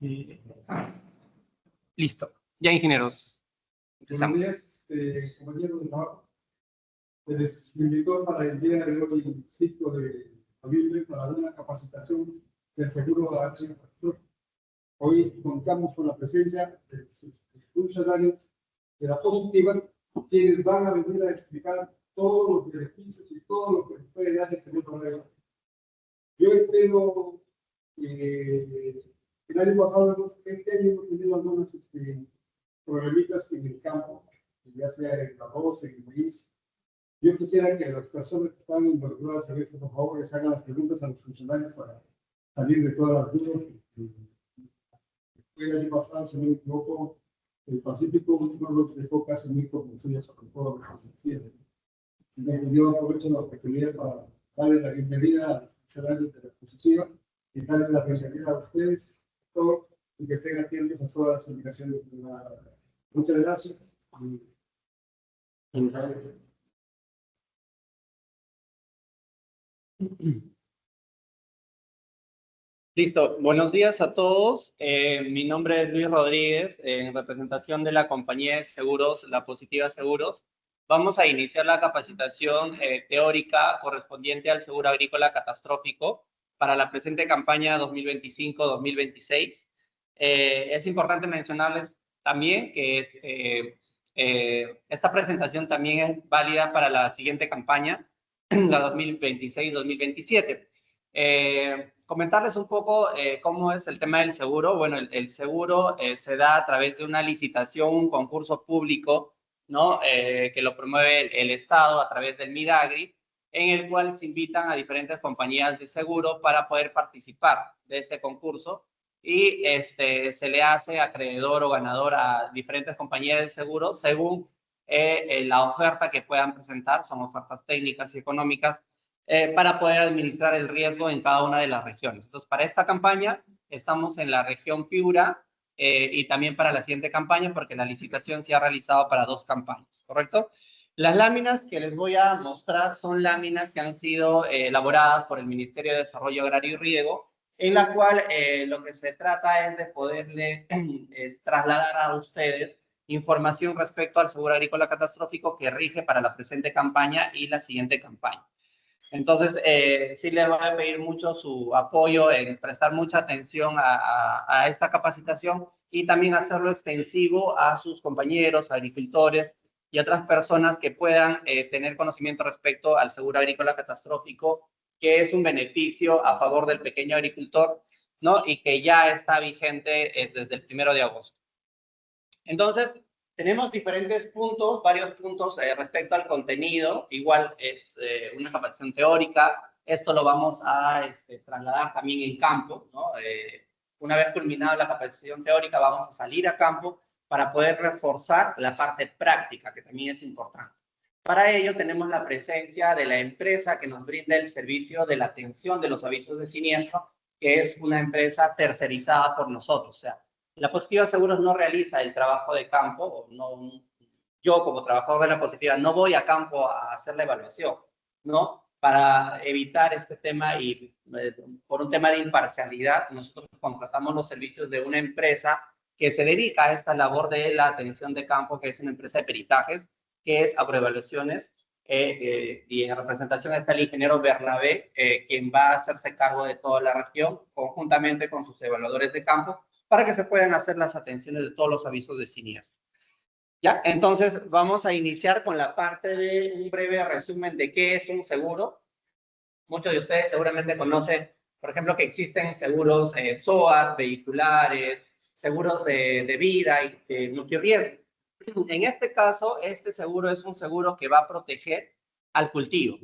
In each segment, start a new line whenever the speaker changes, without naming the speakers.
Eh, Listo. Ya, ingenieros. Empezamos.
Buenos días, compañeros de trabajo. Les invito para el día de hoy, el ciclo de abril, para una capacitación del seguro de factor. Hoy contamos con la presencia de funcionarios de la Positiva, quienes van a venir a explicar todos los beneficios y todo lo que puede dar el seguro de vida. Yo espero el año pasado, este año hemos tenido algunas problemitas en el campo, ya sea en el arroz, en el maíz. Yo quisiera que las personas que están involucradas en esto, por favor, les hagan las preguntas a los funcionarios para salir de todas las dudas. El año pasado, si no me equivoco, el Pacífico no lo dejó casi muy convencido sobre todo lo que se quiere. Entonces, yo aprovecho la oportunidad para darle la bienvenida a los funcionarios de la exposición y darle la bienvenida a ustedes, todos, y que estén atentos a todas las indicaciones. Muchas gracias.
Listo. Buenos días a todos. Mi nombre es Luis Rodríguez, en representación de la compañía de seguros, La Positiva Seguros. Vamos a iniciar la capacitación teórica correspondiente al seguro agrícola catastrófico para la presente campaña 2025-2026. Es importante mencionarles también que esta presentación también es válida para la siguiente campaña, la 2026-2027. Comentarles un poco cómo es el tema del seguro. Bueno, el seguro se da a través de una licitación, un concurso público, ¿no? Que lo promueve el Estado a través del Midagri, en el cual se invitan a diferentes compañías de seguro para poder participar de este concurso y se le hace acreedor o ganador a diferentes compañías de seguro según la oferta que puedan presentar. Son ofertas técnicas y económicas para poder administrar el riesgo en cada una de las regiones. Entonces, para esta campaña estamos en la región Piura y también para la siguiente campaña, porque la licitación se ha realizado para 2 campañas, ¿correcto? Las láminas que les voy a mostrar son láminas que han sido elaboradas por el Ministerio de Desarrollo Agrario y Riego, en la cual lo que se trata es de poderle trasladar a ustedes información respecto al seguro agrícola catastrófico que rige para la presente campaña y la siguiente campaña. Entonces, sí les voy a pedir mucho su apoyo en prestar mucha atención a esta capacitación y también hacerlo extensivo a sus compañeros, agricultores y otras personas que puedan tener conocimiento respecto al seguro agrícola catastrófico, que es un beneficio a favor del pequeño agricultor, ¿no? Y que ya está vigente desde el 1 de agosto. Entonces, tenemos diferentes puntos, varios puntos respecto al contenido. Igual es una capacitación teórica. Esto lo vamos a trasladar también en campo, ¿no? Una vez culminada la capacitación teórica, vamos a salir a campo para poder reforzar la parte práctica, que también es importante. Para ello tenemos la presencia de la empresa que nos brinda el servicio de la atención de los avisos de siniestro, que es una empresa tercerizada por nosotros. O sea, La Positiva Seguros no realiza el trabajo de campo. No, yo, como trabajador de La Positiva, no voy a campo a hacer la evaluación, ¿no? Para evitar este tema y por un tema de imparcialidad, nosotros contratamos los servicios de una empresa que se dedica a esta labor de la atención de campo, que es una empresa de peritajes, que es Agroevaluaciones, y en representación está el ingeniero Bernabé, quien va a hacerse cargo de toda la región, conjuntamente con sus evaluadores de campo, para que se puedan hacer las atenciones de todos los avisos de siniestro. ¿Ya? Entonces, vamos a iniciar con la parte de un breve resumen de qué es un seguro. Muchos de ustedes seguramente conocen, por ejemplo, que existen seguros SOAT, vehiculares, seguros de vida y de multirriesgo. En este caso, este seguro es un seguro que va a proteger al cultivo,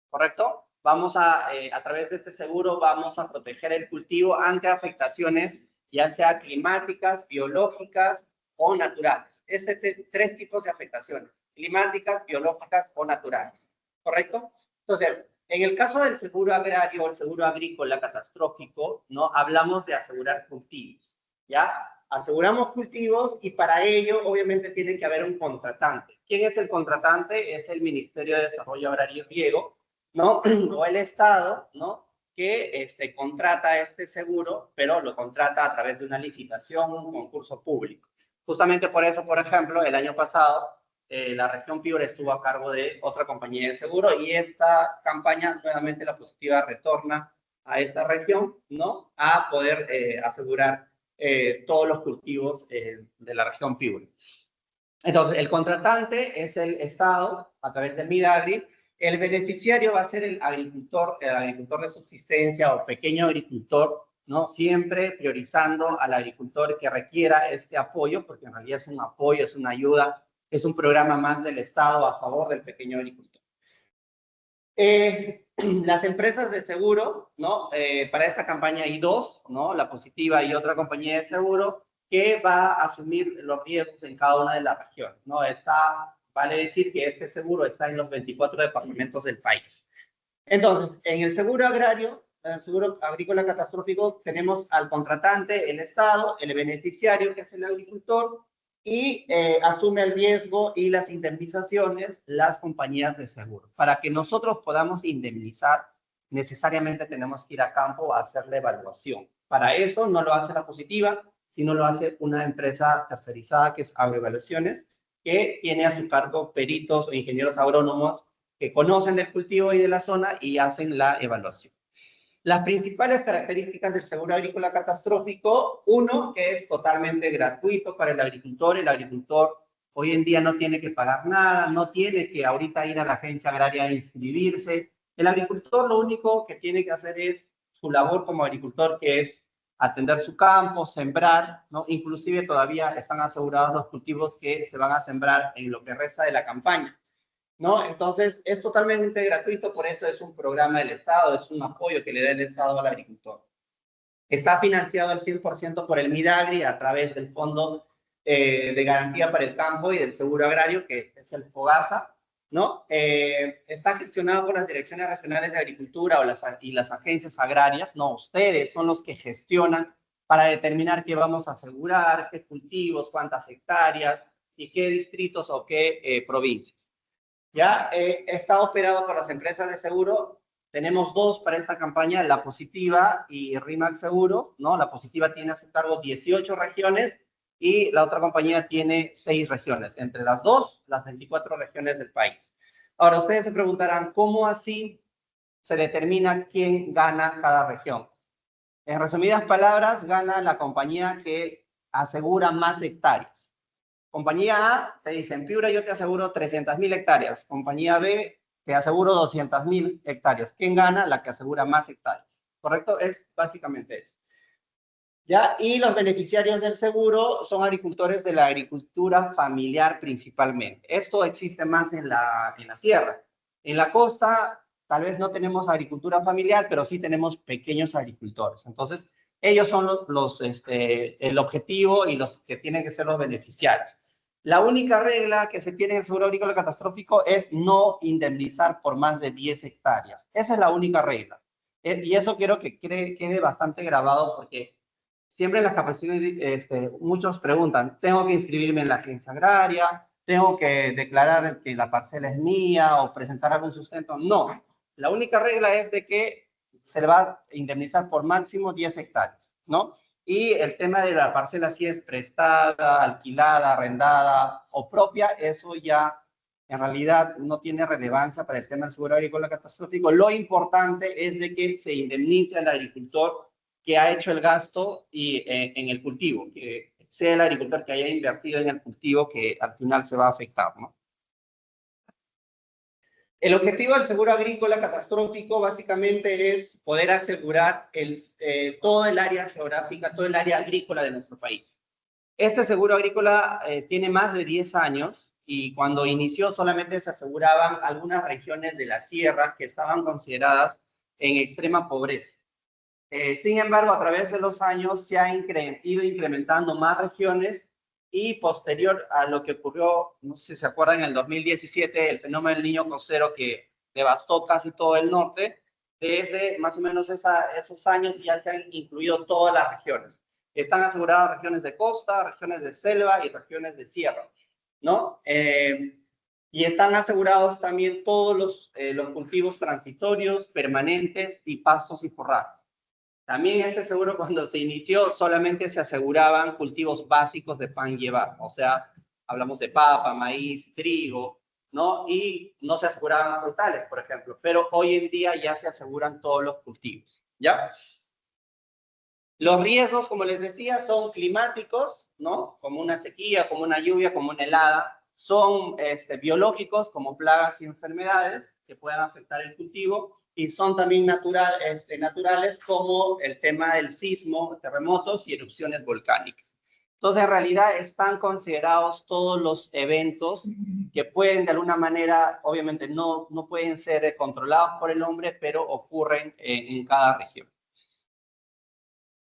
¿correcto? A través de este seguro, vamos a proteger el cultivo ante afectaciones, ya sea climáticas, biológicas o naturales. 3 tipos de afectaciones: climáticas, biológicas o naturales, ¿correcto? Entonces, en el caso del seguro agrario o el seguro agrícola catastrófico, ¿no? Hablamos de asegurar cultivos, ¿ya? Aseguramos cultivos y para ello, obviamente, tiene que haber un contratante. ¿Quién es el contratante? Es el Ministerio de Desarrollo Agrario y Riego, ¿no? O el Estado, ¿no? que contrata este seguro, pero lo contrata a través de una licitación, un concurso público. Justamente por eso, por ejemplo, el año pasado, la región Piura estuvo a cargo de otra compañía de seguro y esta campaña, nuevamente la positiva retorna a esta región, ¿no? A poder asegurar todos los cultivos de la región Piura. Entonces, el contratante es el Estado, a través del Midagri. El beneficiario va a ser el agricultor de subsistencia o pequeño agricultor, ¿no? Siempre priorizando al agricultor que requiera este apoyo, porque en realidad es un apoyo, es una ayuda, es un programa más del Estado a favor del pequeño agricultor. Las empresas de seguro, ¿no? Para esta campaña hay dos, ¿no? La Positiva y otra compañía de seguro, que va a asumir los riesgos en cada una de las regiones, ¿no? Vale decir que este seguro está en los 24 departamentos del país. Entonces, en el seguro agrario, en el seguro agrícola catastrófico, tenemos al contratante, el Estado, el beneficiario, que es el agricultor, y asume el riesgo y las indemnizaciones las compañías de seguro. Para que nosotros podamos indemnizar, necesariamente tenemos que ir a campo a hacer la evaluación. Para eso no lo hace la Positiva, sino lo hace una empresa tercerizada que es Agroevaluaciones, que tiene a su cargo peritos o ingenieros agrónomos que conocen del cultivo y de la zona y hacen la evaluación. Las principales características del seguro agrícola catastrófico: uno, que es totalmente gratuito para el agricultor. El agricultor hoy en día no tiene que pagar nada, no tiene que ahorita ir a la agencia agraria a inscribirse. El agricultor lo único que tiene que hacer es su labor como agricultor, que es atender su campo, sembrar, ¿no? Inclusive todavía están asegurados los cultivos que se van a sembrar en lo que resta de la campaña, ¿no? Entonces, es totalmente gratuito, por eso es un programa del Estado, es un apoyo que le da el Estado al agricultor. Está financiado al 100% por el Midagri a través del Fondo de Garantía para el Campo y del Seguro Agrario, que es el FOGASA, ¿no? Está gestionado por las direcciones regionales de agricultura y las agencias agrarias, ¿no? Ustedes son los que gestionan para determinar qué vamos a asegurar, qué cultivos, cuántas hectáreas y qué distritos o qué provincias. Ya está operado por las empresas de seguro. Tenemos dos para esta campaña, La Positiva y RIMAX Seguro, ¿no? La Positiva tiene a su cargo 18 regiones y la otra compañía tiene 6 regiones. Entre las dos, las 24 regiones del país. Ahora, ustedes se preguntarán, ¿cómo así se determina quién gana cada región? En resumidas palabras, gana la compañía que asegura más hectáreas. Compañía A te dice: en Piura yo te aseguro 300.000 hectáreas. Compañía B te aseguro 200.000 hectáreas. ¿Quién gana? La que asegura más hectáreas. ¿Correcto? Es básicamente eso. ¿Ya? Y los beneficiarios del seguro son agricultores de la agricultura familiar principalmente. Esto existe más en la sierra. En la costa tal vez no tenemos agricultura familiar, pero sí tenemos pequeños agricultores. Entonces, ellos son el objetivo y los que tienen que ser los beneficiarios. La única regla que se tiene en el seguro agrícola catastrófico es no indemnizar por más de 10 hectáreas. Esa es la única regla. Y eso quiero que quede bastante grabado, porque siempre en las capacitaciones muchos preguntan: ¿tengo que inscribirme en la agencia agraria? ¿Tengo que declarar que la parcela es mía o presentar algún sustento? No. La única regla es de que se le va a indemnizar por máximo 10 hectáreas, ¿no? Y el tema de la parcela, si es prestada, alquilada, arrendada o propia, eso ya en realidad no tiene relevancia para el tema del seguro agrícola catastrófico. Lo importante es de que se indemnice al agricultor que ha hecho el gasto en el cultivo, que sea el agricultor que haya invertido en el cultivo que al final se va a afectar, ¿no? El objetivo del seguro agrícola catastrófico básicamente es poder asegurar todo el área geográfica, todo el área agrícola de nuestro país. Este seguro agrícola tiene más de 10 años y cuando inició solamente se aseguraban algunas regiones de la sierra que estaban consideradas en extrema pobreza. Sin embargo, a través de los años se ha ido incrementando más regiones y posterior a lo que ocurrió, no sé si se acuerdan, en el 2017, el fenómeno del Niño Costero que devastó casi todo el norte, desde más o menos esos años ya se han incluido todas las regiones. Están aseguradas regiones de costa, regiones de selva y regiones de sierra, ¿no? Y están asegurados también todos los cultivos transitorios, permanentes y pastos y forrajes. También este seguro cuando se inició solamente se aseguraban cultivos básicos de pan llevar, o sea, hablamos de papa, maíz, trigo, ¿no? Y no se aseguraban frutales, por ejemplo, pero hoy en día ya se aseguran todos los cultivos, ¿ya? Los riesgos, como les decía, son climáticos, ¿no? Como una sequía, como una lluvia, como una helada. Son biológicos, como plagas y enfermedades que puedan afectar el cultivo. Y son también naturales, como el tema del sismo, terremotos y erupciones volcánicas. Entonces, en realidad, están considerados todos los eventos que pueden, de alguna manera, obviamente no pueden ser controlados por el hombre, pero ocurren en cada región.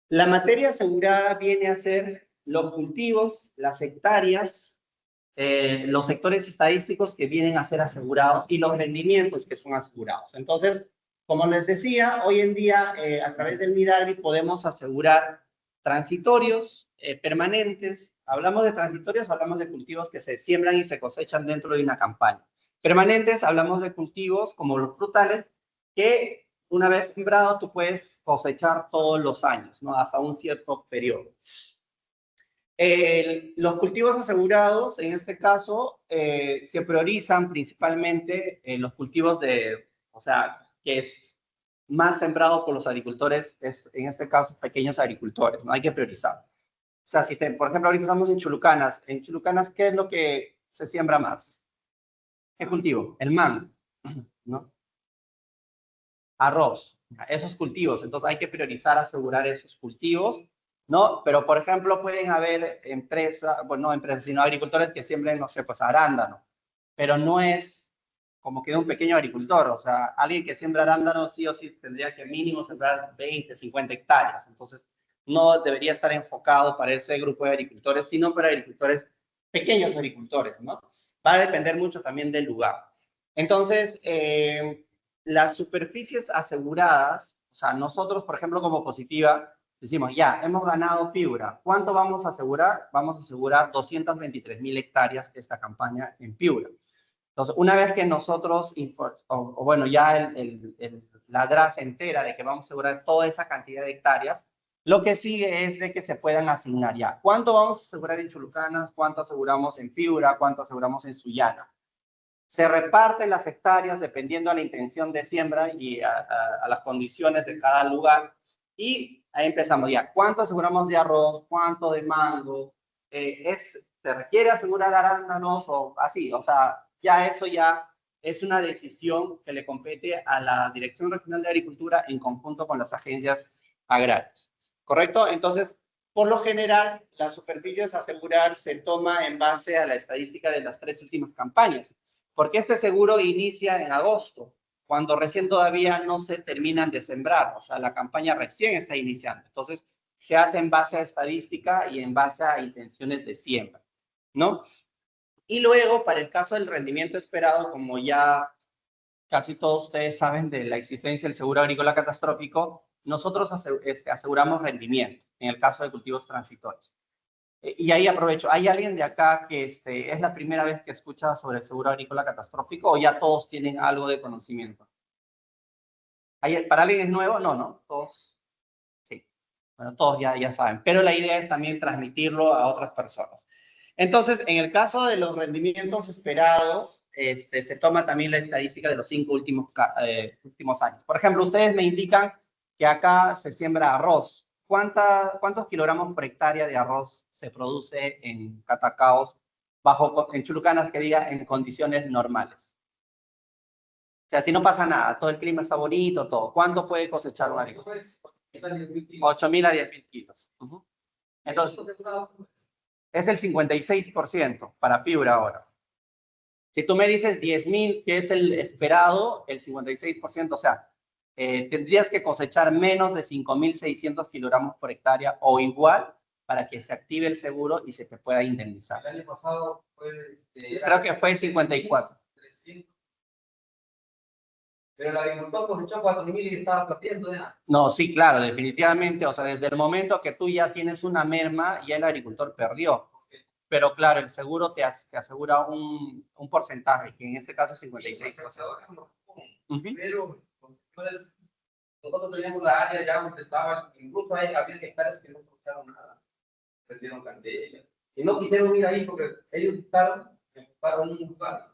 La materia asegurada viene a ser los cultivos, las hectáreas, los sectores estadísticos que vienen a ser asegurados y los rendimientos que son asegurados. Entonces, como les decía, hoy en día a través del Midagri podemos asegurar transitorios, permanentes. Hablamos de transitorios, hablamos de cultivos que se siembran y se cosechan dentro de una campaña. Permanentes, hablamos de cultivos como los frutales que una vez sembrado tú puedes cosechar todos los años, ¿no? Hasta un cierto periodo. Los cultivos asegurados, en este caso, se priorizan principalmente en los cultivos o sea, que es más sembrado por los agricultores, en este caso, pequeños agricultores, ¿no? Hay que priorizar. O sea, por ejemplo, ahorita estamos en Chulucanas, ¿qué es lo que se siembra más? ¿Qué cultivo? El mango, ¿no? Arroz, esos cultivos. Entonces hay que priorizar, asegurar esos cultivos, ¿no? Pero, por ejemplo, pueden haber empresas, bueno, no empresas, sino agricultores que siembren, no sé, pues arándano, pero no es como que un pequeño agricultor, o sea, alguien que siembra arándano sí o sí tendría que mínimo sembrar 20, 50 hectáreas, entonces no debería estar enfocado para ese grupo de agricultores, sino para agricultores, pequeños agricultores, ¿no? Va a depender mucho también del lugar. Entonces, las superficies aseguradas, o sea, nosotros, por ejemplo, como Positiva, decimos, ya, hemos ganado Piura. ¿Cuánto vamos a asegurar? Vamos a asegurar 223.000 hectáreas esta campaña en Piura. Entonces, una vez que nosotros, bueno, ya la DRA se entera de que vamos a asegurar toda esa cantidad de hectáreas, lo que sigue es de que se puedan asignar ya. ¿Cuánto vamos a asegurar en Chulucanas? ¿Cuánto aseguramos en Piura? ¿Cuánto aseguramos en Sullana? Se reparten las hectáreas dependiendo a la intención de siembra y a las condiciones de cada lugar. Y ahí empezamos ya. ¿Cuánto aseguramos de arroz? ¿Cuánto de mango? ¿Se requiere asegurar arándanos o así? O sea, ya eso ya es una decisión que le compete a la Dirección Regional de Agricultura en conjunto con las agencias agrarias. ¿Correcto? Entonces, por lo general, las superficies a asegurar se toma en base a la estadística de las 3 últimas campañas. Porque este seguro inicia en agosto, cuando recién todavía no se terminan de sembrar, o sea, la campaña recién está iniciando. Entonces, se hace en base a estadística y en base a intenciones de siembra, ¿no? Y luego, para el caso del rendimiento esperado, como ya casi todos ustedes saben de la existencia del seguro agrícola catastrófico, nosotros aseguramos rendimiento en el caso de cultivos transitorios. Y ahí aprovecho, ¿hay alguien de acá que es la primera vez que escucha sobre el seguro agrícola catastrófico o ya todos tienen algo de conocimiento? ¿Para alguien es nuevo? No, ¿no? Todos, sí. Bueno, todos ya saben, pero la idea es también transmitirlo a otras personas. Entonces, en el caso de los rendimientos esperados, se toma también la estadística de los 5 últimos años. Por ejemplo, ustedes me indican que acá se siembra arroz. ¿Cuántos kilogramos por hectárea de arroz se produce en Catacaos, en Chulucanas, que diga, en condiciones normales? O sea, si no pasa nada, todo el clima está bonito, todo. ¿Cuánto puede cosechar un agricultor? 8.000 a 10.000 kilos. Entonces, es el 56% para Piura ahora. Si tú me dices 10.000, que es el esperado, el 56%, o sea, tendrías que cosechar menos de 5.600 kilogramos por hectárea o igual para que se active el seguro y se te pueda indemnizar.
El año pasado fue...
creo que fue 54.
300. Pero el agricultor cosechó 4.000 y estaba perdiendo ya.
No, sí, claro, definitivamente. O sea, desde el momento que tú ya tienes una merma, ya el agricultor perdió. pero claro, el seguro te asegura un porcentaje, que en este caso es 56%.
Pero pues, nosotros teníamos la área ya donde estaba, incluso ahí había hectáreas que no escucharon nada, prendieron candela. Y no quisieron ir ahí porque ellos buscaron un lugar,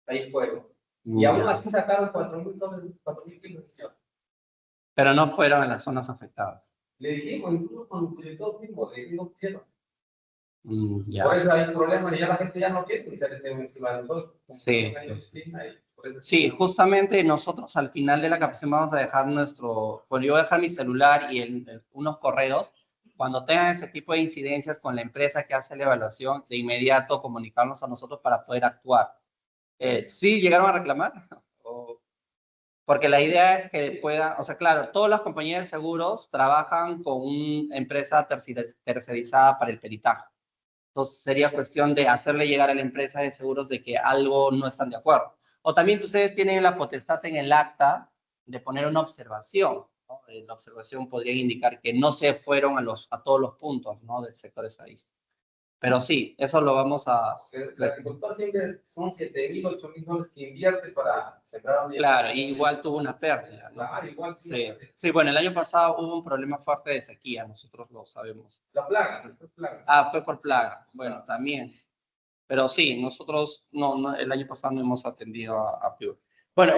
ahí fueron. Y aún así sacaron 4.000 kilos.
Pero no fueron en las zonas afectadas.
Le dijimos, incluso con el director mismo, no quiero.
Ya.
Por eso hay problemas y ya la gente ya no quiere que se les den encima de nosotros.
Sí. Sí, justamente nosotros al final de la capacitación vamos a dejar bueno, yo voy a dejar mi celular y unos correos. Cuando tengan ese tipo de incidencias con la empresa que hace la evaluación, de inmediato comunicarnos a nosotros para poder actuar. ¿Sí llegaron a reclamar? Porque la idea es que puedan, o sea, claro, todas las compañías de seguros trabajan con una empresa tercerizada para el peritaje. Entonces sería cuestión de hacerle llegar a la empresa de seguros de que algo no están de acuerdo. O también ustedes tienen la potestad en el acta de poner una observación, ¿no? La observación podría indicar que no se fueron a todos los puntos, ¿no?, del sector estadístico. Pero sí, eso lo vamos a...
El agricultor siempre son 7.000, 8.000 dólares que invierte para sembrar.
Claro, y igual tuvo una pérdida, ¿no?
Claro, igual.
Sí. Sí, bueno, el año pasado hubo un problema fuerte de sequía, nosotros lo sabemos.
La plaga, fue plaga.
Ah, fue por plaga, bueno, también. Pero sí, nosotros el año pasado no hemos atendido a Pure. Bueno,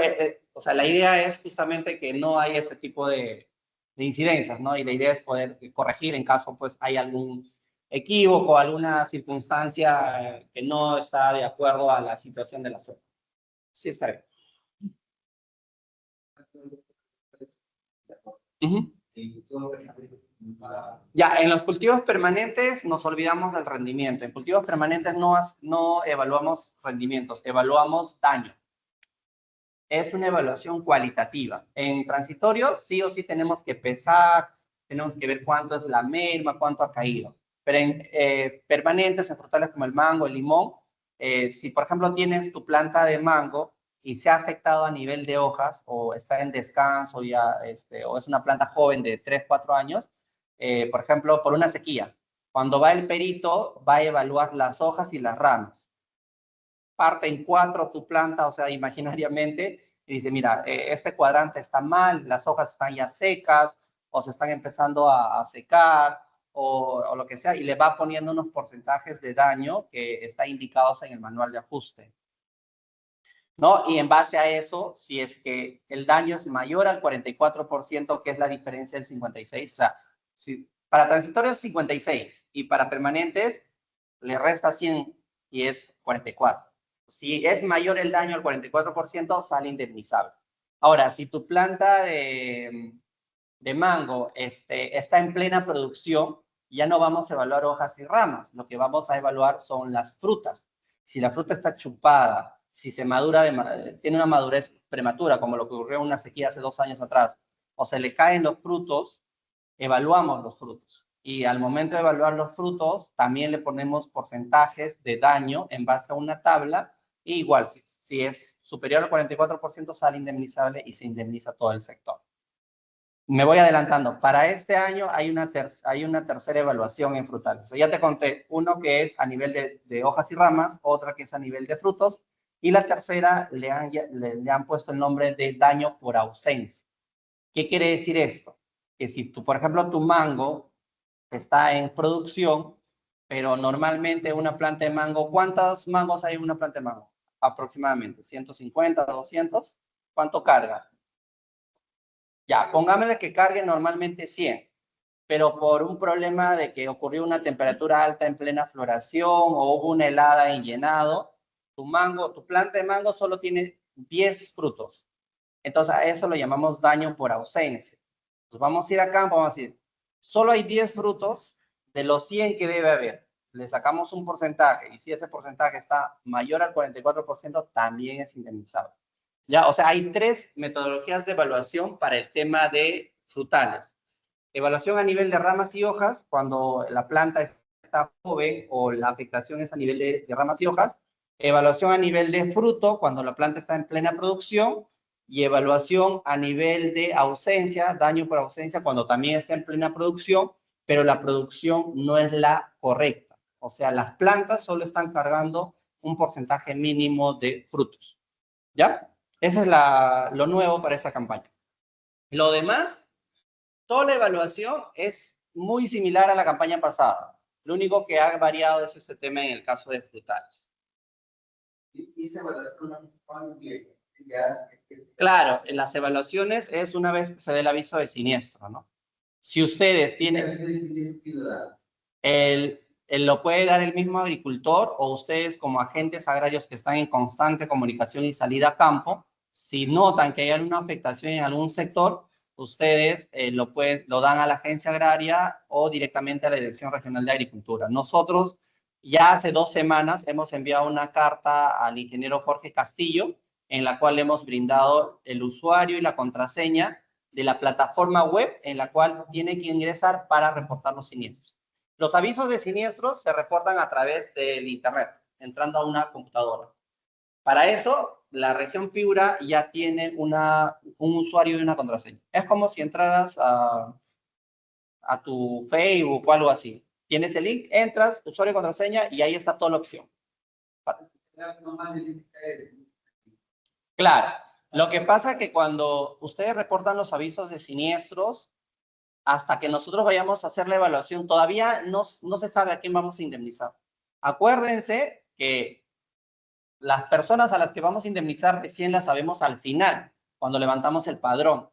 o sea, la idea es justamente que no haya ese tipo de incidencias, ¿no? Y la idea es poder corregir en caso, pues, hay algún equívoco, alguna circunstancia que no está de acuerdo a la situación de la zona. Sí, está bien. Ya, en los cultivos permanentes nos olvidamos del rendimiento. En cultivos permanentes no evaluamos rendimientos, evaluamos daño. Es una evaluación cualitativa. En transitorios sí o sí tenemos que pesar, tenemos que ver cuánto es la merma, cuánto ha caído. Pero en permanentes, en frutales como el mango, el limón, si por ejemplo tienes tu planta de mango y se ha afectado a nivel de hojas o está en descanso ya, o es una planta joven de 3, 4 años, por ejemplo, por una sequía. Cuando va el perito, va a evaluar las hojas y las ramas. Parte en 4 tu planta, o sea, imaginariamente, y dice, mira, este cuadrante está mal, las hojas están ya secas, o se están empezando a secar, o lo que sea, y le va poniendo unos porcentajes de daño que están indicados en el manual de ajuste, ¿no? Y en base a eso, si es que el daño es mayor al 44%, que es la diferencia del 56%, o sea, si para transitorios 56 y para permanentes le resta 100 y es 44. Si es mayor el daño al 44%, sale indemnizable. Ahora, si tu planta de mango está en plena producción, ya no vamos a evaluar hojas y ramas. Lo que vamos a evaluar son las frutas. Si la fruta está chupada, si se madura, tiene una madurez prematura, como lo que ocurrió en una sequía hace 2 años atrás, o se le caen los frutos, evaluamos los frutos. Y al momento de evaluar los frutos, también le ponemos porcentajes de daño en base a una tabla. Y igual, si es superior al 44%, sale indemnizable y se indemniza todo el sector. Me voy adelantando. Para este año hay una tercera evaluación en frutales. O sea, ya te conté, uno que es a nivel de hojas y ramas, otra que es a nivel de frutos, y la tercera le han puesto el nombre de daño por ausencia. ¿Qué quiere decir esto? Que si tú, por ejemplo, tu mango está en producción, pero normalmente una planta de mango, ¿cuántos mangos hay en una planta de mango? Aproximadamente, 150, 200. ¿Cuánto carga? Ya, póngamele que cargue normalmente 100, pero por un problema de que ocurrió una temperatura alta en plena floración o hubo una helada en llenado, tu planta de mango solo tiene 10 frutos. Entonces a eso lo llamamos daño por ausencia. Entonces vamos a ir a campo, vamos a decir, solo hay 10 frutos de los 100 que debe haber. Le sacamos un porcentaje y si ese porcentaje está mayor al 44%, también es indemnizable. Ya, o sea, hay 3 metodologías de evaluación para el tema de frutales. Evaluación a nivel de ramas y hojas, cuando la planta está joven o la afectación es a nivel de ramas y hojas. Evaluación a nivel de fruto, cuando la planta está en plena producción. Y evaluación a nivel de ausencia, daño por ausencia, cuando también está en plena producción, pero la producción no es la correcta. O sea, las plantas solo están cargando un porcentaje mínimo de frutos. ¿Ya? Ese es lo nuevo para esta campaña. Lo demás, toda la evaluación es muy similar a la campaña pasada. Lo único que ha variado es este tema en el caso de frutales.
Y esa evaluación
Claro, en las evaluaciones es una vez que se dé el aviso de siniestro, ¿no? Si ustedes tienen... lo puede dar el mismo agricultor o ustedes como agentes agrarios que están en constante comunicación y salida a campo, si notan que hay alguna afectación en algún sector, ustedes lo dan a la agencia agraria o directamente a la Dirección Regional de Agricultura. Nosotros ya hace 2 semanas hemos enviado una carta al ingeniero Jorge Castillo, en la cual hemos brindado el usuario y la contraseña de la plataforma web en la cual tiene que ingresar para reportar los siniestros. Los avisos de siniestros se reportan a través del internet, entrando a una computadora. Para eso, la región Piura ya tiene un usuario y una contraseña. Es como si entraras a tu Facebook o algo así. Tienes el link, entras, usuario y contraseña, y ahí está toda la opción. Claro. Lo que pasa es que cuando ustedes reportan los avisos de siniestros, hasta que nosotros vayamos a hacer la evaluación, todavía no se sabe a quién vamos a indemnizar. Acuérdense que las personas a las que vamos a indemnizar recién las sabemos al final, cuando levantamos el padrón.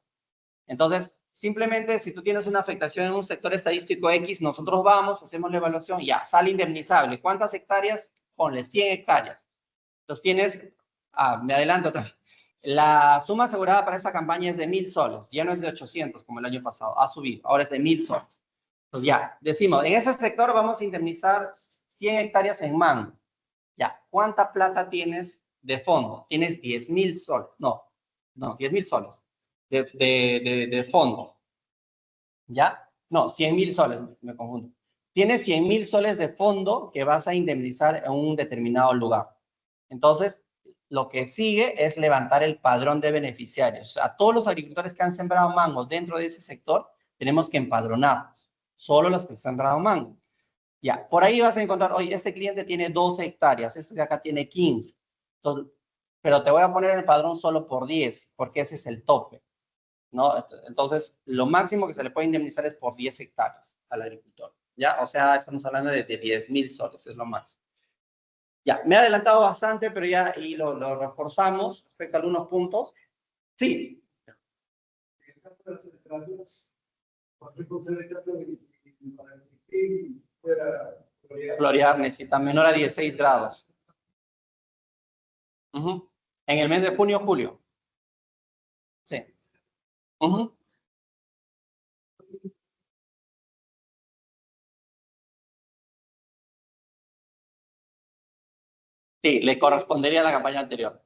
Entonces, simplemente si tú tienes una afectación en un sector estadístico X, nosotros vamos, hacemos la evaluación, ya, sale indemnizable. ¿Cuántas hectáreas? Ponle 100 hectáreas. Entonces tienes, me adelanto también. La suma asegurada para esta campaña es de 1.000 soles. Ya no es de 800 como el año pasado. Ha subido. Ahora es de 1.000 soles. Entonces ya, decimos, en ese sector vamos a indemnizar 100 hectáreas en mango. Ya, ¿cuánta plata tienes de fondo? Tienes 10.000 soles. No, 10.000 soles de fondo. ¿Ya? No, 100.000 soles, me confundo. Tienes 100.000 soles de fondo que vas a indemnizar en un determinado lugar. Entonces, lo que sigue es levantar el padrón de beneficiarios. A todos los agricultores que han sembrado mango dentro de ese sector, tenemos que empadronarlos. Solo los que han sembrado mango. Ya, por ahí vas a encontrar, oye, este cliente tiene 12 hectáreas, este de acá tiene 15. Entonces, pero te voy a poner el padrón solo por 10, porque ese es el tope, ¿no? Entonces, lo máximo que se le puede indemnizar es por 10 hectáreas al agricultor, ¿ya? O sea, estamos hablando de 10.000 soles, es lo máximo. Ya, me he adelantado bastante, pero ya y lo reforzamos respecto a algunos puntos. Sí.
En el caso de las temperaturas, ¿por qué procede el caso de que fuera
florear necesita menor a 16 grados. En el mes de junio, julio. Sí. Sí, le correspondería a la campaña anterior.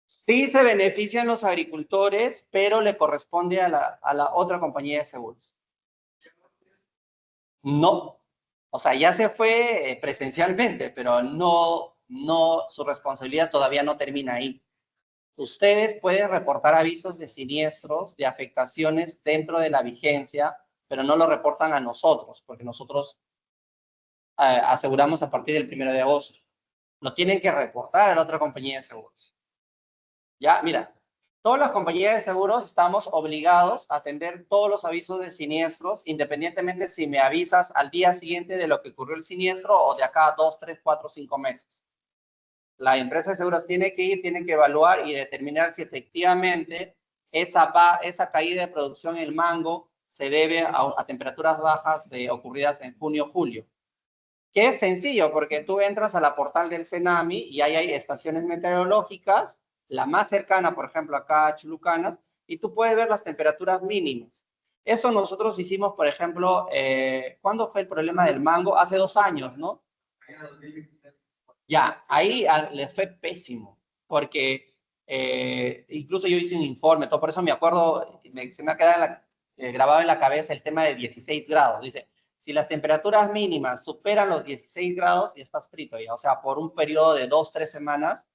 Sí se benefician los agricultores, pero le corresponde a la otra compañía de seguros. No. O sea, ya se fue presencialmente, pero no, su responsabilidad todavía no termina ahí. Ustedes pueden reportar avisos de siniestros, de afectaciones dentro de la vigencia, pero no lo reportan a nosotros, porque nosotros aseguramos a partir del 1 de agosto. Lo tienen que reportar a la otra compañía de seguros. Ya, mira, todas las compañías de seguros estamos obligados a atender todos los avisos de siniestros, independientemente si me avisas al día siguiente de lo que ocurrió el siniestro o de acá a 2, 3, 4, 5 meses. La empresa de seguros tiene que evaluar y determinar si efectivamente esa caída de producción en el mango se debe a temperaturas bajas ocurridas en junio, julio. Que es sencillo, porque tú entras a la portal del Senami y ahí hay estaciones meteorológicas, la más cercana, por ejemplo, acá a Chulucanas, y tú puedes ver las temperaturas mínimas. Eso nosotros hicimos, por ejemplo, ¿cuándo fue el problema del mango? Hace 2 años, ¿no? Ya, ahí le fue pésimo, porque incluso yo hice un informe, todo por eso me acuerdo, se me ha quedado grabado en la cabeza el tema de 16 grados. Dice, si las temperaturas mínimas superan los 16 grados, ya estás frito ya. O sea, por un periodo de 2, 3 semanas,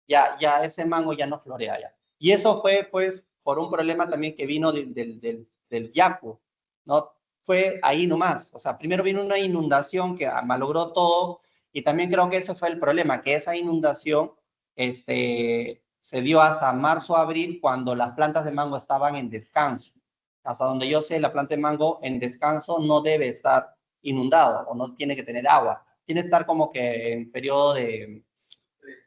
ya ese mango ya no florea ya. Y eso fue, pues, por un problema también que vino del yacu, ¿no? fue ahí nomás. O sea, primero vino una inundación que malogró todo, y también creo que ese fue el problema, que esa inundación se dio hasta marzo, abril, cuando las plantas de mango estaban en descanso. Hasta donde yo sé, la planta de mango en descanso no debe estar inundado o no tiene que tener agua. Tiene que estar como que en periodo de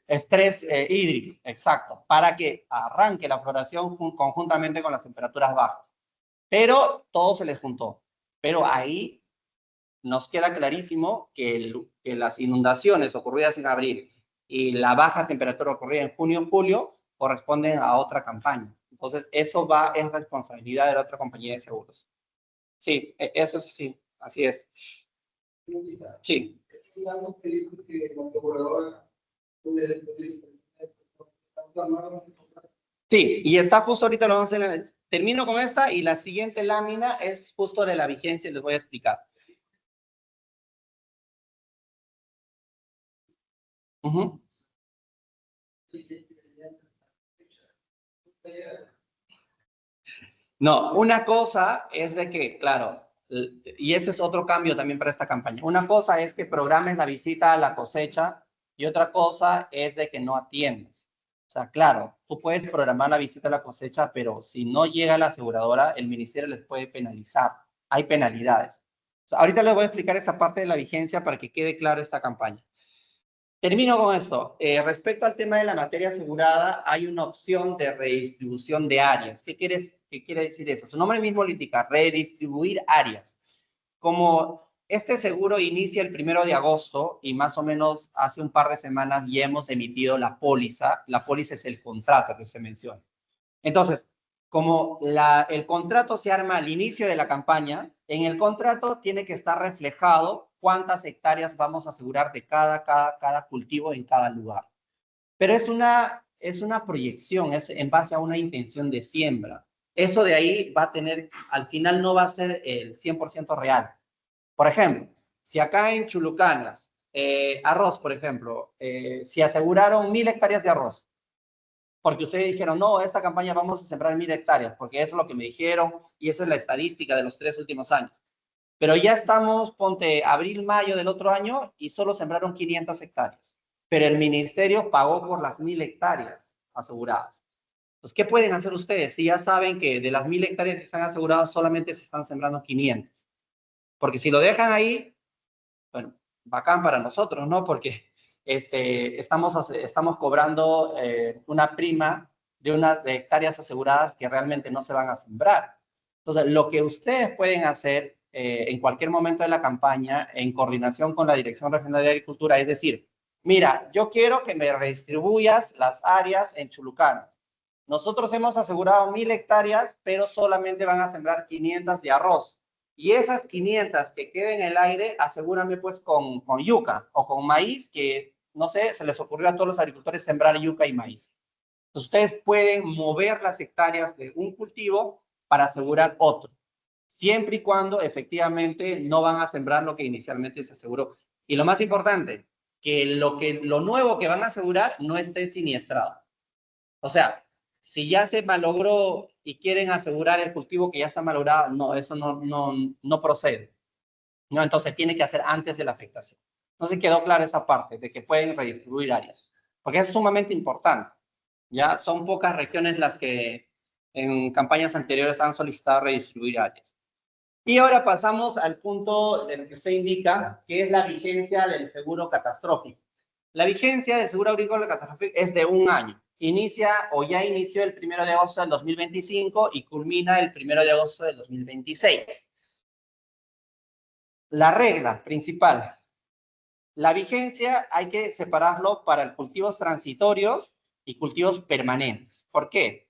estrés hídrico, exacto, para que arranque la floración conjuntamente con las temperaturas bajas. Pero todo se les juntó. Pero ahí nos queda clarísimo que las inundaciones ocurridas en abril y la baja temperatura ocurrida en junio y julio corresponden a otra campaña. Entonces, eso es responsabilidad de la otra compañía de seguros. Sí, eso sí, así es. Sí. Sí, y está justo ahorita lo vamos a hacer. Termino con esta y la siguiente lámina es justo de la vigencia y les voy a explicar. Uh-huh. No, una cosa es de que, claro, y ese es otro cambio también para esta campaña. Una cosa es que programes la visita a la cosecha y otra cosa es de que no atiendas. O sea, claro, tú puedes programar la visita a la cosecha, pero si no llega la aseguradora, el ministerio les puede penalizar. Hay penalidades. O sea, ahorita les voy a explicar esa parte de la vigencia para que quede claro esta campaña. Termino con esto. Respecto al tema de la materia asegurada, hay una opción de redistribución de áreas. ¿Qué quiere decir eso? Su nombre mismo lo indica, redistribuir áreas. Como este seguro inicia el 1 de agosto y más o menos hace un par de semanas ya hemos emitido la póliza es el contrato que se menciona. Entonces, como el contrato se arma al inicio de la campaña, en el contrato tiene que estar reflejado cuántas hectáreas vamos a asegurar de cada cultivo en cada lugar. Pero es una proyección, es en base a una intención de siembra. Eso de ahí va a tener, al final no va a ser el 100% real. Por ejemplo, si acá en Chulucanas, arroz, por ejemplo, si aseguraron 1000 hectáreas de arroz, porque ustedes dijeron, no, esta campaña vamos a sembrar 1000 hectáreas, porque eso es lo que me dijeron y esa es la estadística de los 3 últimos años. Pero ya estamos, ponte, abril, mayo del otro año y solo sembraron 500 hectáreas. Pero el ministerio pagó por las 1000 hectáreas aseguradas. Pues, ¿qué pueden hacer ustedes si ya saben que de las 1000 hectáreas que están aseguradas solamente se están sembrando 500? Porque si lo dejan ahí, bueno, bacán para nosotros, ¿no? Porque estamos cobrando una prima de hectáreas aseguradas que realmente no se van a sembrar. Entonces, lo que ustedes pueden hacer en cualquier momento de la campaña, en coordinación con la Dirección Regional de Agricultura, es decir, mira, yo quiero que me redistribuyas las áreas en Chulucanas. Nosotros hemos asegurado 1000 hectáreas, pero solamente van a sembrar 500 de arroz. Y esas 500 que queden en el aire, asegúrame pues con yuca o con maíz, que no sé, se les ocurrió a todos los agricultores sembrar yuca y maíz. Entonces, ustedes pueden mover las hectáreas de un cultivo para asegurar otro, siempre y cuando efectivamente no van a sembrar lo que inicialmente se aseguró. Y lo más importante, que lo nuevo que van a asegurar no esté siniestrado. O sea, si ya se malogró y quieren asegurar el cultivo que ya está malogrado, no, eso no procede. No, entonces tiene que hacer antes de la afectación. No se quedó clara esa parte de que pueden redistribuir áreas, porque es sumamente importante. Ya son pocas regiones las que en campañas anteriores han solicitado redistribuir áreas. Y ahora pasamos al punto de lo que se indica, que es la vigencia del seguro catastrófico. La vigencia del seguro agrícola catastrófico es de 1 año. Inicia o ya inició el 1 de agosto del 2025 y culmina el 1 de agosto del 2026. La regla principal. La vigencia hay que separarlo para cultivos transitorios y cultivos permanentes. ¿Por qué?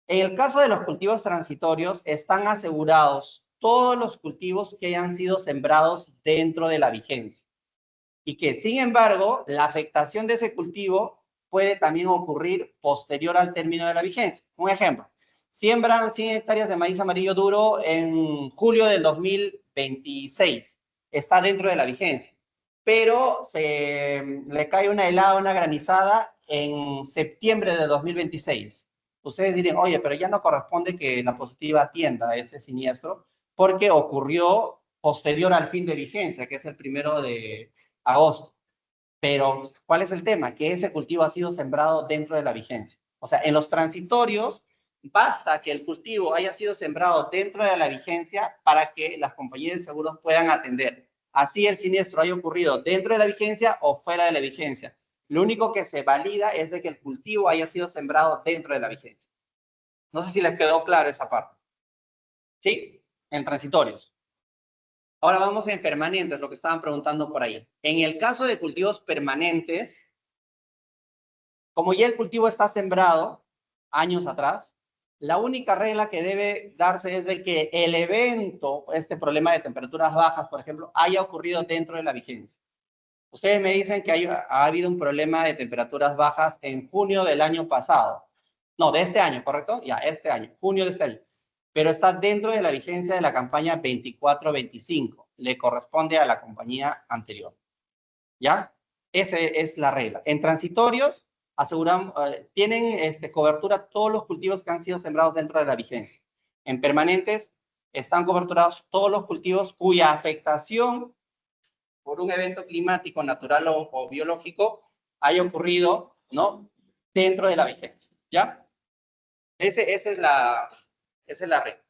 En el caso de los cultivos transitorios, están asegurados todos los cultivos que hayan sido sembrados dentro de la vigencia. Y que, sin embargo, la afectación de ese cultivo puede también ocurrir posterior al término de la vigencia. Un ejemplo, siembran 100 hectáreas de maíz amarillo duro en julio del 2026. Está dentro de la vigencia. Pero le cae una helada, una granizada en septiembre de 2026. Ustedes dirían, oye, pero ya no corresponde que la positiva atienda a ese siniestro, porque ocurrió posterior al fin de vigencia, que es el 1 de agosto. Pero, ¿cuál es el tema? Que ese cultivo ha sido sembrado dentro de la vigencia. O sea, en los transitorios, basta que el cultivo haya sido sembrado dentro de la vigencia para que las compañías de seguros puedan atender. Así el siniestro haya ocurrido dentro de la vigencia o fuera de la vigencia. Lo único que se valida es de que el cultivo haya sido sembrado dentro de la vigencia. No sé si les quedó claro esa parte. ¿Sí? En transitorios. Ahora vamos en permanentes, lo que estaban preguntando por ahí. En el caso de cultivos permanentes, como ya el cultivo está sembrado años atrás, la única regla que debe darse es de que el evento, este problema de temperaturas bajas, por ejemplo, haya ocurrido dentro de la vigencia. Ustedes me dicen que ha habido un problema de temperaturas bajas en junio del año pasado. No, de este año, ¿correcto? Ya, este año, junio de este año. Pero está dentro de la vigencia de la campaña 24-25. Le corresponde a la compañía anterior. ¿Ya? Esa es la regla. En transitorios, aseguramos, tienen cobertura todos los cultivos que han sido sembrados dentro de la vigencia. En permanentes, están coberturados todos los cultivos cuya afectación por un evento climático, natural o biológico haya ocurrido, ¿no? Dentro de la vigencia. ¿Ya? Esa es la regla.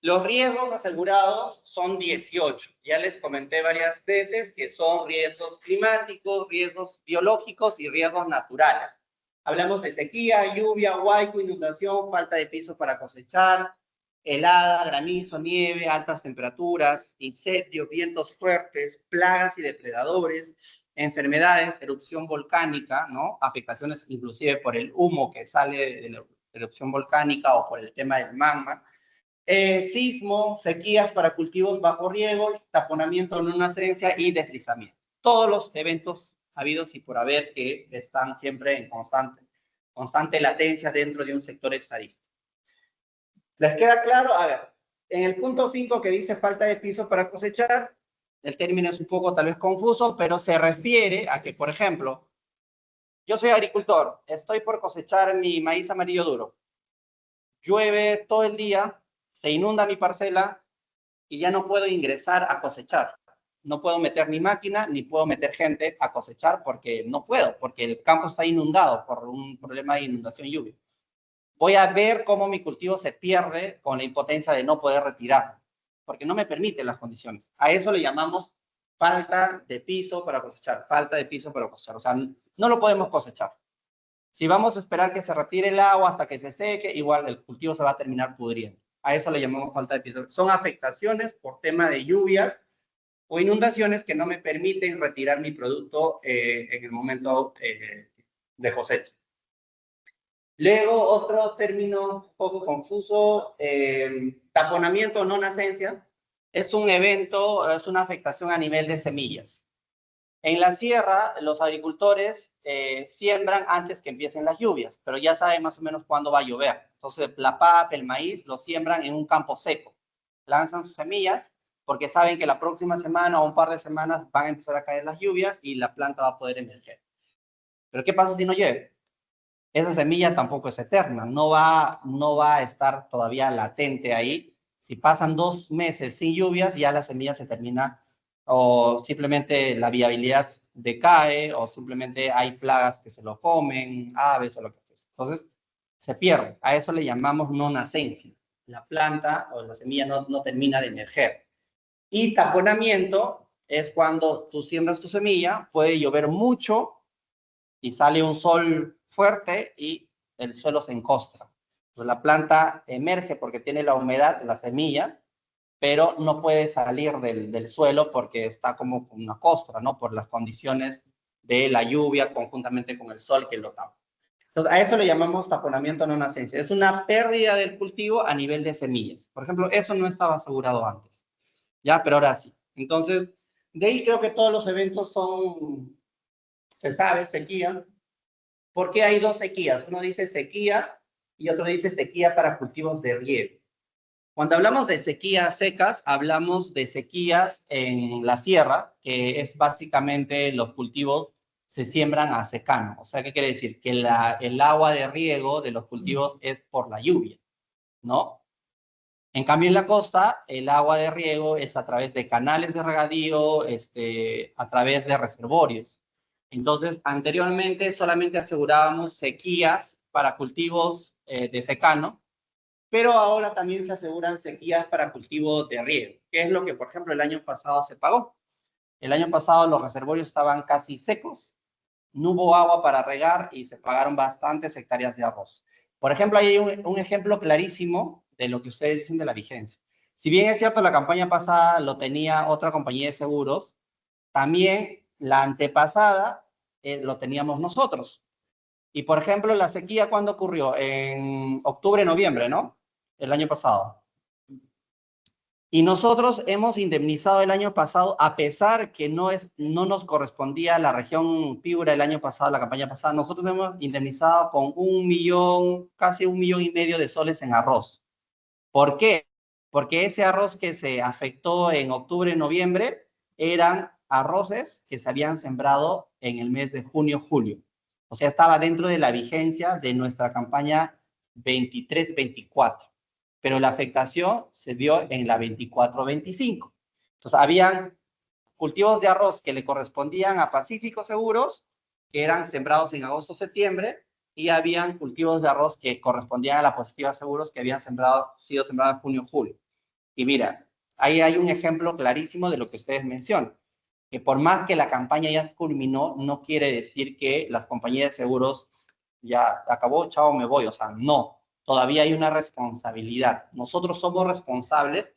Los riesgos asegurados son 18. Ya les comenté varias veces que son riesgos climáticos, riesgos biológicos y riesgos naturales. Hablamos de sequía, lluvia, huaico, inundación, falta de piso para cosechar, helada, granizo, nieve, altas temperaturas, incendios, vientos fuertes, plagas y depredadores, enfermedades, erupción volcánica, ¿no? Afectaciones inclusive por el humo que sale de la erupción volcánica o por el tema del magma. Sismo, sequías para cultivos bajo riego, taponamiento no nacencia y deslizamiento. Todos los eventos habidos y por haber que están siempre en constante latencia dentro de un sector estadístico. ¿Les queda claro? A ver, en el punto 5 que dice falta de piso para cosechar, el término es un poco tal vez confuso, pero se refiere a que, por ejemplo, yo soy agricultor, estoy por cosechar mi maíz amarillo duro. Llueve todo el día, se inunda mi parcela y ya no puedo ingresar a cosechar. No puedo meter ni máquina, ni puedo meter gente a cosechar porque no puedo, porque el campo está inundado por un problema de inundación y lluvia. Voy a ver cómo mi cultivo se pierde con la impotencia de no poder retirar, porque no me permiten las condiciones. A eso le llamamos falta de piso para cosechar, falta de piso para cosechar. O sea, no lo podemos cosechar. Si vamos a esperar que se retire el agua hasta que se seque, igual el cultivo se va a terminar pudriendo. A eso le llamamos falta de piso. Son afectaciones por tema de lluvias o inundaciones que no me permiten retirar mi producto en el momento de cosecha. Luego, otro término un poco confuso, taponamiento o no nacencia. Es un evento, es una afectación a nivel de semillas. En la sierra, los agricultores siembran antes que empiecen las lluvias, pero ya saben más o menos cuándo va a llover. Entonces, la papa, el maíz, lo siembran en un campo seco. Lanzan sus semillas porque saben que la próxima semana o un par de semanas van a empezar a caer las lluvias y la planta va a poder emerger. Pero ¿qué pasa si no llueve? Esa semilla tampoco es eterna, no va a estar todavía latente ahí. Si pasan 2 meses sin lluvias, ya la semilla se termina o simplemente la viabilidad decae o simplemente hay plagas que se lo comen, aves o lo que sea. Entonces, se pierde. A eso le llamamos no nacencia. La planta o la semilla no termina de emerger. Y taponamiento es cuando tú siembras tu semilla, puede llover mucho y sale un sol fuerte y el suelo se encostra. Entonces la planta emerge porque tiene la humedad de la semilla, pero no puede salir del suelo porque está como una costra, ¿no? Por las condiciones de la lluvia conjuntamente con el sol que lo tapa. Entonces, a eso le llamamos taponamiento no nacencia. Es una pérdida del cultivo a nivel de semillas. Por ejemplo, eso no estaba asegurado antes. Ya, pero ahora sí. Entonces, de ahí creo que todos los eventos son, se sabe, sequía. ¿Por qué hay 2 sequías? Uno dice sequía y otro dice sequía para cultivos de riego. Cuando hablamos de sequías secas, hablamos de sequías en la sierra, que es básicamente los cultivos se siembran a secano. O sea, ¿qué quiere decir? Que el agua de riego de los cultivos es por la lluvia, ¿no? En cambio, en la costa, el agua de riego es a través de canales de regadío, a través de reservorios. Entonces, anteriormente solamente asegurábamos sequías para cultivos de secano, pero ahora también se aseguran sequías para cultivos de riego, que es lo que, por ejemplo, el año pasado se pagó. El año pasado los reservorios estaban casi secos, no hubo agua para regar y se pagaron bastantes hectáreas de arroz. Por ejemplo, ahí hay un ejemplo clarísimo de lo que ustedes dicen de la vigencia. Si bien es cierto, la campaña pasada lo tenía otra compañía de seguros, también la antepasada lo teníamos nosotros. Y por ejemplo, la sequía, ¿cuándo ocurrió? En octubre, noviembre, ¿no? El año pasado. Y nosotros hemos indemnizado el año pasado, a pesar que no nos correspondía a la región Piura el año pasado, la campaña pasada, nosotros hemos indemnizado con 1.000.000, casi 1.500.000 de soles en arroz. ¿Por qué? Porque ese arroz que se afectó en octubre, noviembre, eran arroces que se habían sembrado en el mes de junio, julio. O sea, estaba dentro de la vigencia de nuestra campaña 23-24. Pero la afectación se dio en la 24-25. Entonces, habían cultivos de arroz que le correspondían a Pacífico Seguros, que eran sembrados en agosto-septiembre, y habían cultivos de arroz que correspondían a la Positiva Seguros, que habían sido sembrados en junio-julio. Y mira, ahí hay un ejemplo clarísimo de lo que ustedes mencionan, que por más que la campaña ya culminó, no quiere decir que las compañías de seguros ya acabó, chao, me voy. O sea, no, todavía hay una responsabilidad. Nosotros somos responsables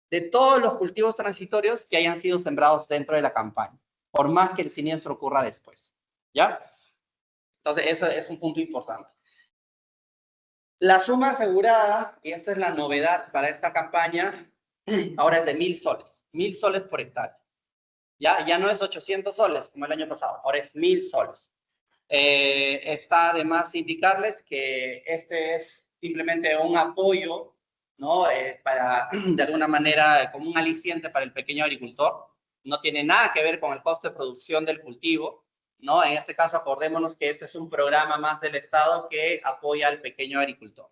de todos los cultivos transitorios que hayan sido sembrados dentro de la campaña, por más que el siniestro ocurra después. ¿Ya? Entonces, eso es un punto importante. La suma asegurada, y esa es la novedad para esta campaña, ahora es de 1.000 soles. 1.000 soles por hectárea. Ya no es 800 soles como el año pasado, ahora es 1.000 soles. Está además indicarles que este es simplemente un apoyo, ¿no? Para, de alguna manera, como un aliciente para el pequeño agricultor. No tiene nada que ver con el costo de producción del cultivo, ¿no? En este caso, acordémonos que este es un programa más del Estado que apoya al pequeño agricultor.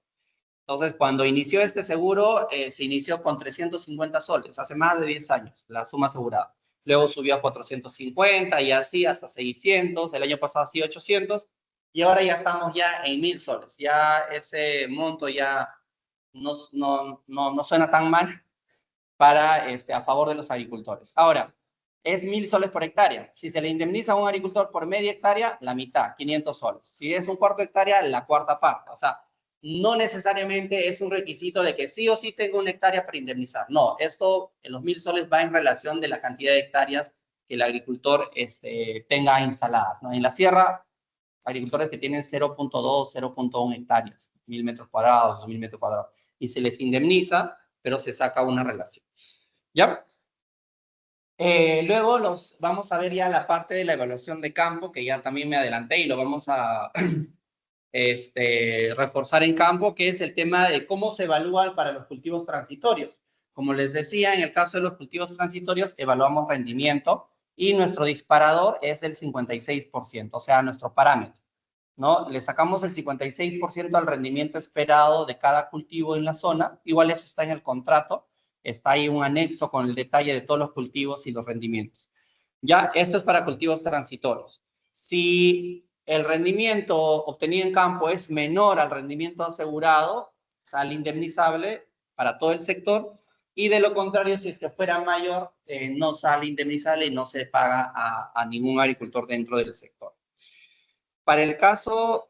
Entonces, cuando inició este seguro, se inició con 350 soles, hace más de 10 años, la suma asegurada. Luego subió a 450 y así hasta 600, el año pasado sí 800, y ahora ya estamos ya en 1.000 soles. Ya ese monto ya no suena tan mal para, a favor de los agricultores. Ahora, es 1.000 soles por hectárea. Si se le indemniza a un agricultor por media hectárea, la mitad, 500 soles. Si es un cuarto hectárea, la cuarta parte. O sea, no necesariamente es un requisito de que sí o sí tengo una hectárea para indemnizar. No, esto en los 1.000 soles va en relación de la cantidad de hectáreas que el agricultor tenga instaladas, ¿no? En la sierra, agricultores que tienen 0.2, 0.1 hectáreas, 1.000 metros cuadrados, 2.000 metros cuadrados, y se les indemniza, pero se saca una relación. ¿Ya? Luego vamos a ver ya la parte de la evaluación de campo, que ya también me adelanté y lo vamos a reforzar en campo, que es el tema de cómo se evalúan para los cultivos transitorios. Como les decía, en el caso de los cultivos transitorios, evaluamos rendimiento y nuestro disparador es del 56%, o sea, nuestro parámetro, ¿no? Le sacamos el 56% al rendimiento esperado de cada cultivo en la zona. Igual eso está en el contrato, está ahí un anexo con el detalle de todos los cultivos y los rendimientos. Ya, esto es para cultivos transitorios. Si el rendimiento obtenido en campo es menor al rendimiento asegurado, sale indemnizable para todo el sector, y de lo contrario, si es que fuera mayor, no sale indemnizable y no se paga a ningún agricultor dentro del sector. Para el caso,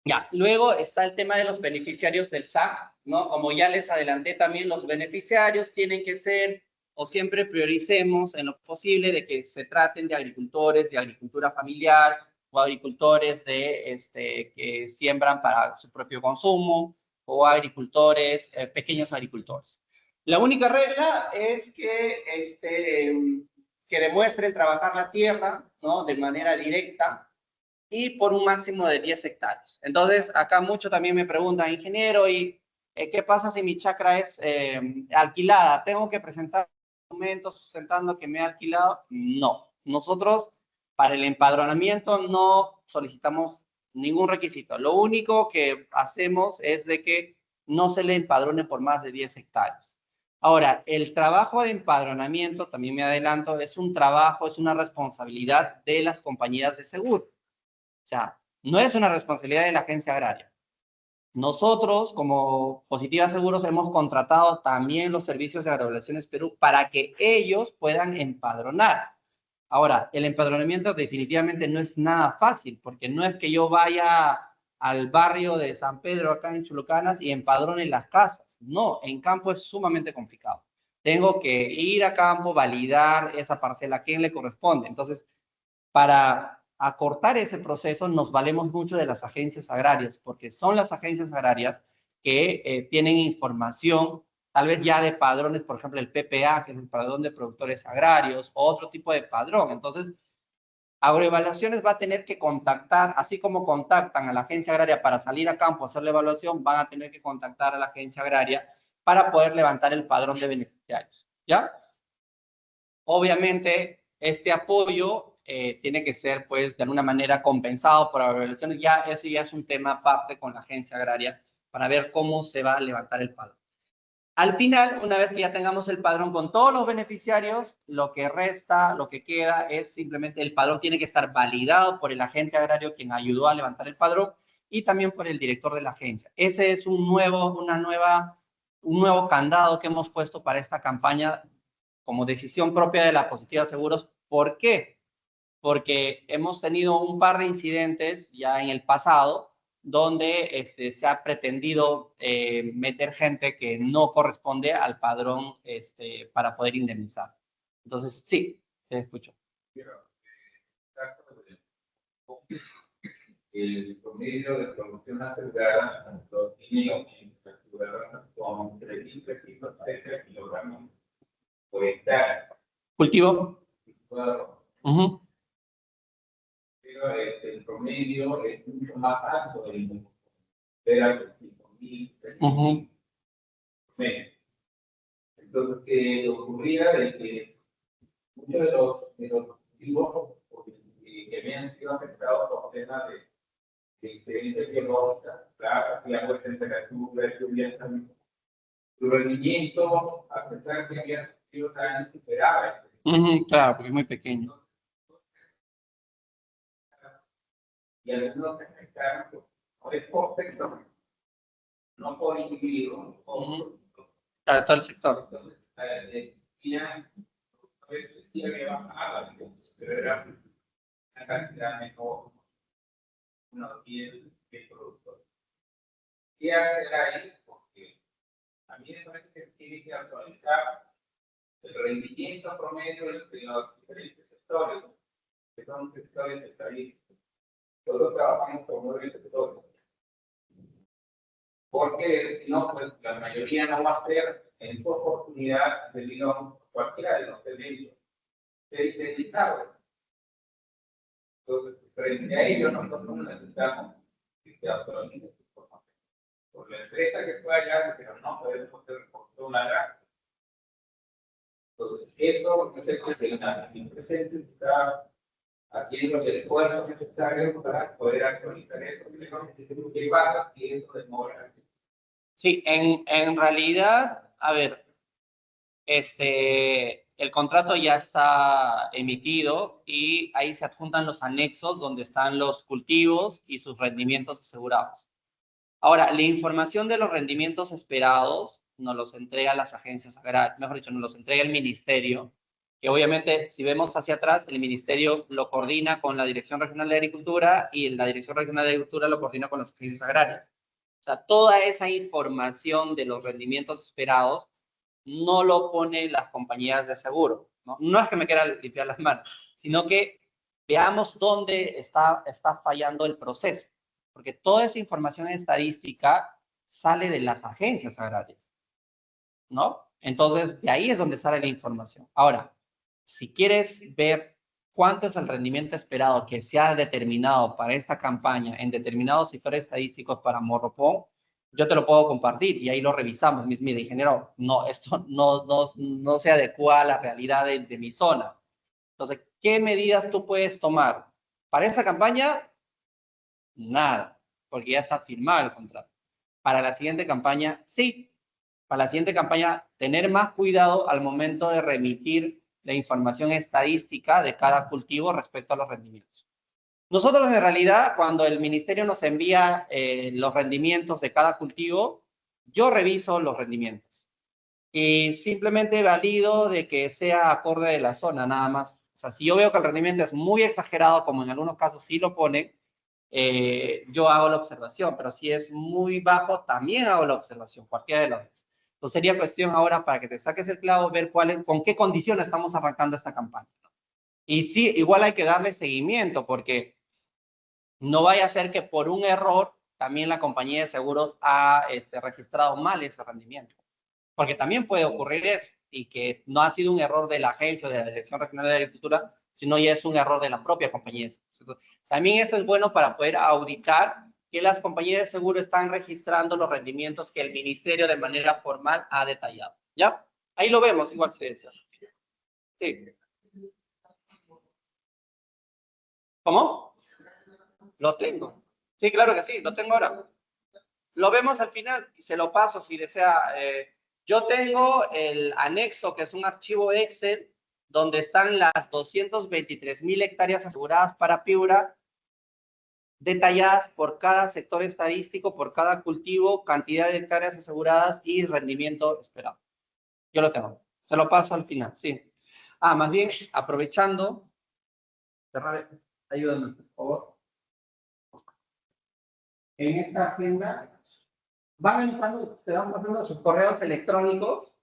ya, luego está el tema de los beneficiarios del SAC, ¿no? Como ya les adelanté también, los beneficiarios tienen que ser, o siempre prioricemos en lo posible de que se traten de agricultores de agricultura familiar o agricultores que siembran para su propio consumo o agricultores, pequeños agricultores. La única regla es que demuestren trabajar la tierra, ¿no? De manera directa, y por un máximo de 10 hectáreas. Entonces, acá mucho también me preguntan, ingeniero, ¿y qué pasa si mi chacra es alquilada? ¿Tengo que presentar documentos sustentando que me he alquilado? No. Nosotros, para el empadronamiento, no solicitamos ningún requisito. Lo único que hacemos es de que no se le empadrone por más de 10 hectáreas. Ahora, el trabajo de empadronamiento, también me adelanto, es un trabajo, es una responsabilidad de las compañías de seguro. O sea, no es una responsabilidad de la agencia agraria. Nosotros, como Positiva Seguros, hemos contratado también los servicios de Agroevaluaciones Perú para que ellos puedan empadronar. Ahora, el empadronamiento definitivamente no es nada fácil, porque no es que yo vaya al barrio de San Pedro, acá en Chulucanas, y empadrone las casas. No, en campo es sumamente complicado. Tengo que ir a campo, validar esa parcela, a quién le corresponde. Entonces, para acortar ese proceso, nos valemos mucho de las agencias agrarias, porque son las agencias agrarias que tienen información, tal vez ya de padrones, por ejemplo, el PPA, que es el padrón de productores agrarios, o otro tipo de padrón. Entonces, Agroevaluaciones va a tener que contactar, así como contactan a la agencia agraria para salir a campo a hacer la evaluación, van a tener que contactar a la agencia agraria para poder levantar el padrón de beneficiarios, ¿ya? Obviamente, este apoyo tiene que ser, pues, de alguna manera compensado por Agroevaluaciones. Ya, ese ya es un tema aparte con la agencia agraria para ver cómo se va a levantar el padrón. Al final, una vez que ya tengamos el padrón con todos los beneficiarios, lo que resta, lo que queda es simplemente el padrón tiene que estar validado por el agente agrario quien ayudó a levantar el padrón y también por el director de la agencia. Ese es un nuevo candado que hemos puesto para esta campaña como decisión propia de la Positiva Seguros. ¿Por qué? Porque hemos tenido un par de incidentes ya en el pasado donde se ha pretendido meter gente que no corresponde al padrón para poder indemnizar. Entonces, sí, te escucho.
El promedio de producción asegurada, tanto niños y aseguradoras, con 3.330 kilogramos por hectárea.
¿Cultivo?
Pero el promedio es mucho más alto del mundo. Era de 5.000, 3.000 Entonces, que ocurría de que muchos de los cultivos que habían sido afectados por temas de incidencia biológica, plagas, agua, temperatura, lluvias, su rendimiento, a pesar que había sido tan superaba ese.
Claro, porque es muy pequeño.
Y algunos se afectaron por sector, no por individuo,
Claro, todo el sector.
Entonces, sí había bajado, pero era una cantidad menor, unos 10 productores. ¿Qué hacer ahí? Porque a mí me parece que tiene que actualizar el rendimiento promedio de los diferentes sectores, que son sectores estadísticos. Todos trabajamos con 9 sectores. Porque si no, pues la mayoría no va a ser en su oportunidad debido a cualquiera de los eventos del listado. Entonces, frente a ello, nosotros necesitamos que se actualice su información. Por la empresa que fue allá, pero no podemos hacer por toda la granja. Entonces, eso no sé si el presente está haciendo el esfuerzo necesario para poder actualizar eso. ¿Qué pasa si eso demora?
Sí, en realidad, a ver, el contrato ya está emitido y ahí se adjuntan los anexos donde están los cultivos y sus rendimientos asegurados. Ahora, la información de los rendimientos esperados nos los entrega las agencias agrarias, mejor dicho, nos los entrega el ministerio, que obviamente, si vemos hacia atrás, el ministerio lo coordina con la Dirección Regional de Agricultura y la Dirección Regional de Agricultura lo coordina con las agencias agrarias. O sea, toda esa información de los rendimientos esperados no lo ponen las compañías de seguro. No es que me quiera limpiar las manos, sino que veamos dónde está fallando el proceso. Porque toda esa información estadística sale de las agencias agrarias, ¿no? Entonces, de ahí es donde sale la información. Ahora, si quieres ver cuánto es el rendimiento esperado que se ha determinado para esta campaña en determinados sectores estadísticos para Morropón, yo te lo puedo compartir y ahí lo revisamos. Mira, ingeniero, no, esto no se adecua a la realidad de mi zona. Entonces, ¿qué medidas tú puedes tomar? Para esa campaña, nada, porque ya está firmado el contrato. Para la siguiente campaña, sí. Para la siguiente campaña, tener más cuidado al momento de remitir la información estadística de cada cultivo respecto a los rendimientos. Nosotros, en realidad, cuando el ministerio nos envía los rendimientos de cada cultivo, yo reviso los rendimientos. Y simplemente valido de que sea acorde de la zona, nada más. O sea, si yo veo que el rendimiento es muy exagerado, como en algunos casos sí lo ponen, yo hago la observación, pero si es muy bajo, también hago la observación, cualquiera de las dos. Entonces sería cuestión ahora para que te saques el clavo, ver con qué condiciones estamos arrancando esta campaña. Y sí, igual hay que darle seguimiento, porque no vaya a ser que por un error también la compañía de seguros ha registrado mal ese rendimiento. Porque también puede ocurrir eso, y que no ha sido un error de la agencia o de la Dirección Regional de Agricultura, sino ya es un error de la propia compañía de seguros. Entonces, también eso es bueno para poder auditar que las compañías de seguro están registrando los rendimientos que el ministerio de manera formal ha detallado. ¿Ya? Ahí lo vemos, igual se decía. Sí. ¿Cómo? Lo tengo. Sí, claro que sí, lo tengo ahora. Lo vemos al final y se lo paso si desea. Yo tengo el anexo, que es un archivo Excel, donde están las 223,000 hectáreas aseguradas para Piura, detalladas por cada sector estadístico, por cada cultivo, cantidad de hectáreas aseguradas y rendimiento esperado. Yo lo tengo. Se lo paso al final, sí. Más bien, aprovechando, ayúdame, por favor. En esta agenda te van pasando sus correos electrónicos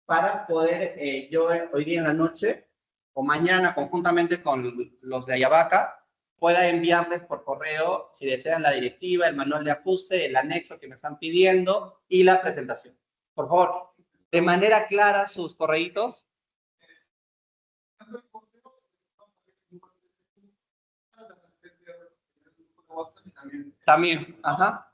para poder yo hoy día en la noche o mañana conjuntamente con los de Ayabaca pueda enviarles por correo, si desean, la directiva, el manual de ajuste, el anexo que me están pidiendo y la presentación. Por favor, de manera clara sus correitos. También, ajá.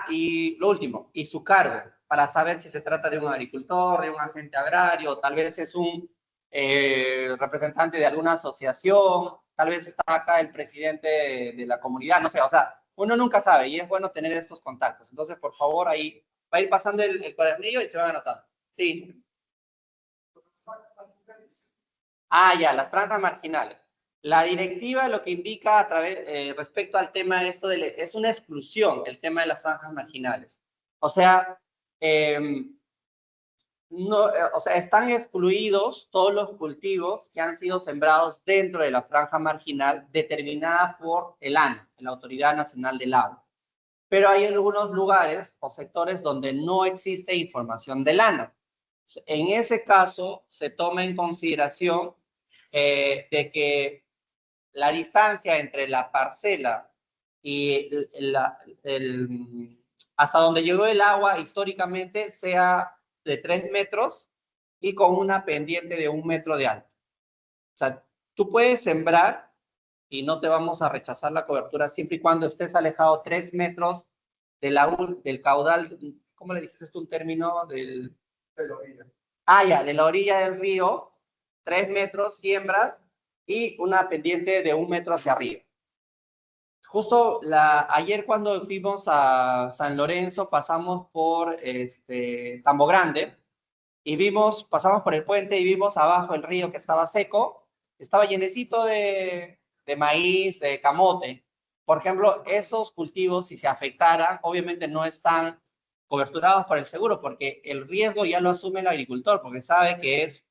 Y lo último, y su cargo, para saber si se trata de un agricultor, de un agente agrario, tal vez es un representante de alguna asociación, tal vez está acá el presidente de la comunidad, no sé, o sea, uno nunca sabe y es bueno tener estos contactos. Entonces, por favor, ahí va a ir pasando el cuadernillo y se van anotando. Sí. Ya, las franjas marginales. La directiva lo que indica a través, respecto al tema de esto, es una exclusión, el tema de las franjas marginales. O sea, están excluidos todos los cultivos que han sido sembrados dentro de la franja marginal determinada por el ANA, la Autoridad Nacional del Agua. Pero hay algunos lugares o sectores donde no existe información del ANA. En ese caso, se toma en consideración de que la distancia entre la parcela y hasta donde llegó el agua históricamente sea de 3 metros y con una pendiente de 1 metro de alto. O sea, tú puedes sembrar y no te vamos a rechazar la cobertura siempre y cuando estés alejado 3 metros del caudal, ¿cómo le dijiste tú un término? De la orilla. De la orilla del río, 3 metros, siembras y una pendiente de 1 metro hacia arriba. Justo ayer cuando fuimos a San Lorenzo, pasamos por Tambo Grande y pasamos por el puente y vimos abajo el río que estaba seco, estaba llenecito de maíz, de camote. Por ejemplo, esos cultivos, si se afectaran, obviamente no están coberturados por el seguro, porque el riesgo ya lo asume el agricultor, porque sabe que es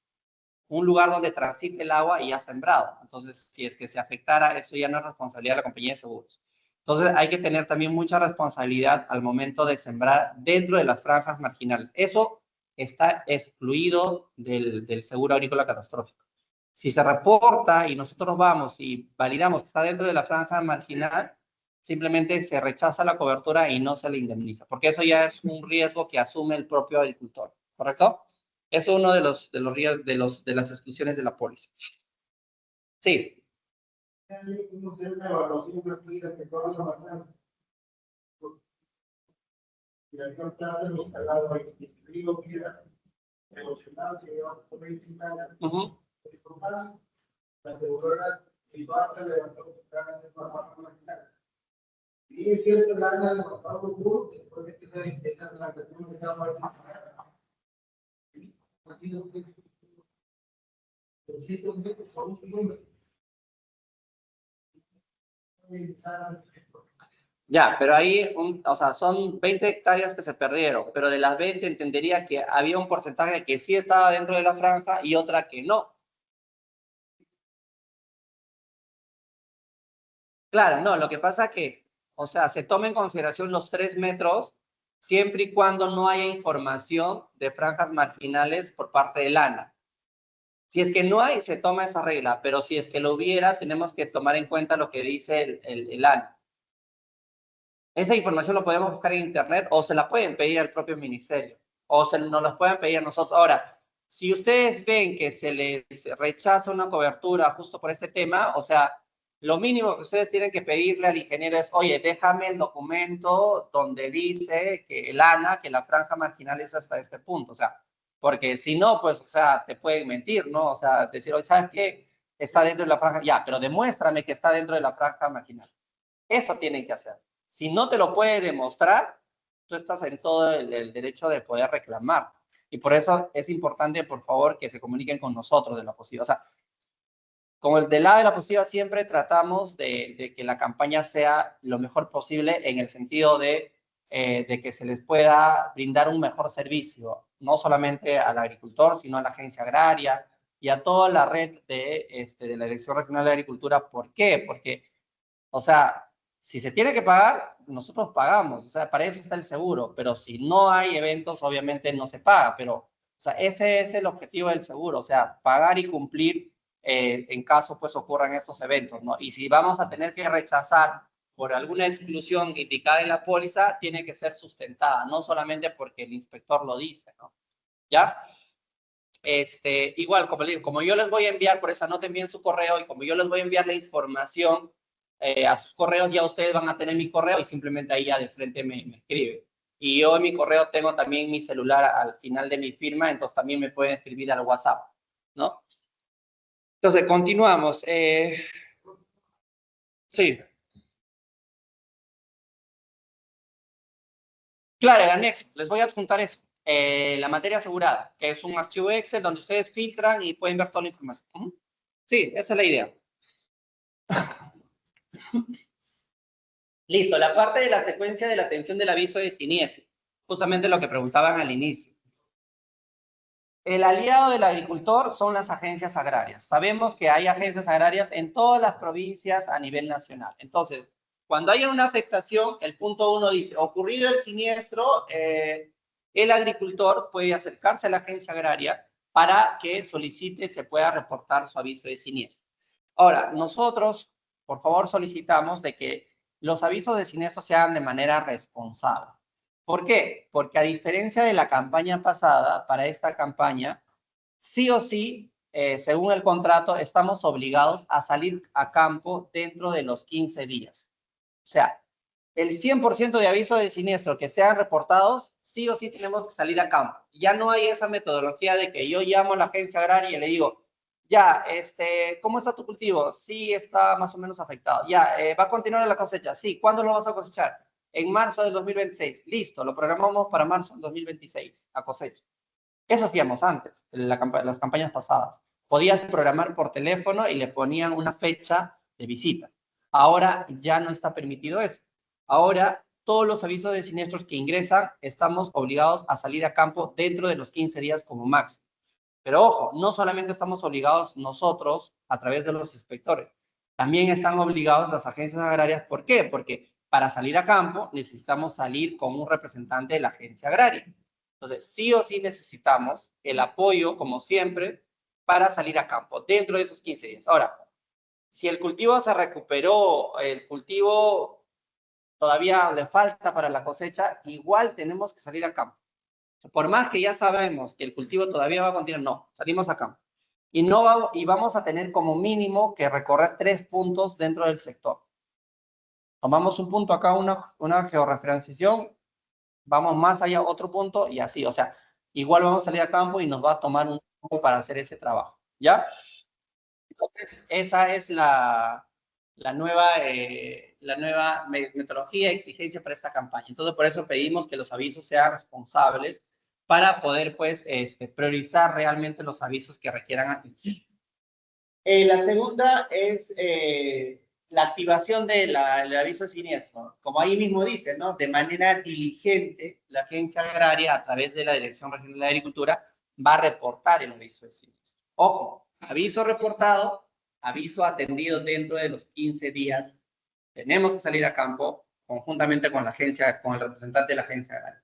un lugar donde transite el agua y ya sembrado. Entonces, si es que se afectara, eso ya no es responsabilidad de la compañía de seguros. Entonces, hay que tener también mucha responsabilidad al momento de sembrar dentro de las franjas marginales. Eso está excluido del seguro agrícola catastrófico. Si se reporta y nosotros vamos y validamos que está dentro de la franja marginal, simplemente se rechaza la cobertura y no se le indemniza, porque eso ya es un riesgo que asume el propio agricultor, ¿correcto? Es uno de las exclusiones de la póliza. Sí.
Y es cierto, la ANA de Pablo Burro, después de que se esta plantación de cada particular, partido de 200 metros por un kilómetro.
Ya, pero ahí, o sea, son 20 hectáreas que se perdieron, pero de las 20 entendería que había un porcentaje que sí estaba dentro de la franja y otra que no. Claro, no, lo que pasa que, o sea, se toma en consideración los 3 metros siempre y cuando no haya información de franjas marginales por parte del ANA. Si es que no hay, se toma esa regla, pero si es que lo hubiera, tenemos que tomar en cuenta lo que dice el ANA. Esa información lo podemos buscar en internet o se la pueden pedir al propio ministerio o nos las pueden pedir a nosotros. Ahora, si ustedes ven que se les rechaza una cobertura justo por este tema, o sea, lo mínimo que ustedes tienen que pedirle al ingeniero es, oye, déjame el documento donde dice que el ANA, que la franja marginal es hasta este punto, o sea, porque si no, pues, o sea, te pueden mentir, ¿no? O sea, decir, oye, ¿sabes qué? Está dentro de la franja, ya, pero demuéstrame que está dentro de la franja marginal. Eso tienen que hacer. Si no te lo puede demostrar, tú estás en todo el derecho de poder reclamar. Y por eso es importante, por favor, que se comuniquen con nosotros de la positiva. O sea, con el del lado de la positiva siempre tratamos de que la campaña sea lo mejor posible en el sentido de que se les pueda brindar un mejor servicio, no solamente al agricultor, sino a la agencia agraria y a toda la red de la Dirección Regional de Agricultura. ¿Por qué? Porque, o sea, si se tiene que pagar, nosotros pagamos, o sea, para eso está el seguro, pero si no hay eventos, obviamente no se paga, pero, o sea, ese es el objetivo del seguro, o sea, pagar y cumplir en caso, pues, ocurran estos eventos, ¿no? Y si vamos a tener que rechazar por alguna exclusión indicada en la póliza, tiene que ser sustentada, no solamente porque el inspector lo dice, ¿no? ¿Ya? Igual, como les digo, como yo les voy a enviar, por esa nota envíen su correo, y como yo les voy a enviar la información a sus correos, ya ustedes van a tener mi correo y simplemente ahí ya de frente me escriben. Y yo en mi correo tengo también mi celular al final de mi firma, entonces también me pueden escribir al WhatsApp, ¿no? Entonces, continuamos. Sí. Claro, el anexo, les voy a adjuntar eso. La materia asegurada, que es un archivo Excel donde ustedes filtran y pueden ver toda la información. Sí, esa es la idea. Listo, la parte de la secuencia de la atención del aviso de siniestro, justamente lo que preguntaban al inicio. El aliado del agricultor son las agencias agrarias. Sabemos que hay agencias agrarias en todas las provincias a nivel nacional. Entonces, cuando haya una afectación, el punto 1 dice, ocurrido el siniestro, el agricultor puede acercarse a la agencia agraria para que solicite, se pueda reportar su aviso de siniestro. Ahora, nosotros, por favor, solicitamos de que los avisos de siniestro se hagan de manera responsable. ¿Por qué? Porque a diferencia de la campaña pasada, para esta campaña, sí o sí, según el contrato, estamos obligados a salir a campo dentro de los 15 días. O sea, el 100% de avisos de siniestro que sean reportados, sí o sí tenemos que salir a campo. Ya no hay esa metodología de que yo llamo a la agencia agraria y le digo, ya, ¿cómo está tu cultivo? Sí, está más o menos afectado. Ya, ¿va a continuar la cosecha? Sí, ¿cuándo lo vas a cosechar? En marzo del 2026. Listo, lo programamos para marzo del 2026, a cosecha. Eso hacíamos antes, en las campañas pasadas. Podías programar por teléfono y le ponían una fecha de visita. Ahora ya no está permitido eso. Ahora, todos los avisos de siniestros que ingresan, estamos obligados a salir a campo dentro de los 15 días como máximo. Pero ojo, no solamente estamos obligados nosotros a través de los inspectores, también están obligados las agencias agrarias. ¿Por qué? Porque para salir a campo necesitamos salir con un representante de la agencia agraria. Entonces, sí o sí necesitamos el apoyo, como siempre, para salir a campo dentro de esos 15 días. Ahora, si el cultivo se recuperó, el cultivo todavía le falta para la cosecha, igual tenemos que salir a campo. Por más que ya sabemos que el cultivo todavía va a continuar, no, salimos a campo. Y vamos a tener como mínimo que recorrer 3 puntos dentro del sector. Tomamos un punto acá, una georreferenciación, vamos más allá, otro punto, y así, o sea, igual vamos a salir a campo y nos va a tomar un tiempo para hacer ese trabajo, ¿ya? Entonces, esa es la metodología y exigencia para esta campaña. Entonces, por eso pedimos que los avisos sean responsables para poder, pues, priorizar realmente los avisos que requieran atención. La segunda es la activación del aviso siniestro. Como ahí mismo dice, ¿no? De manera diligente, la Agencia Agraria, a través de la Dirección Regional de Agricultura, va a reportar el aviso de siniestro. Ojo, aviso reportado, aviso atendido dentro de los 15 días. Tenemos que salir a campo conjuntamente con la agencia, con el representante de la Agencia Agraria.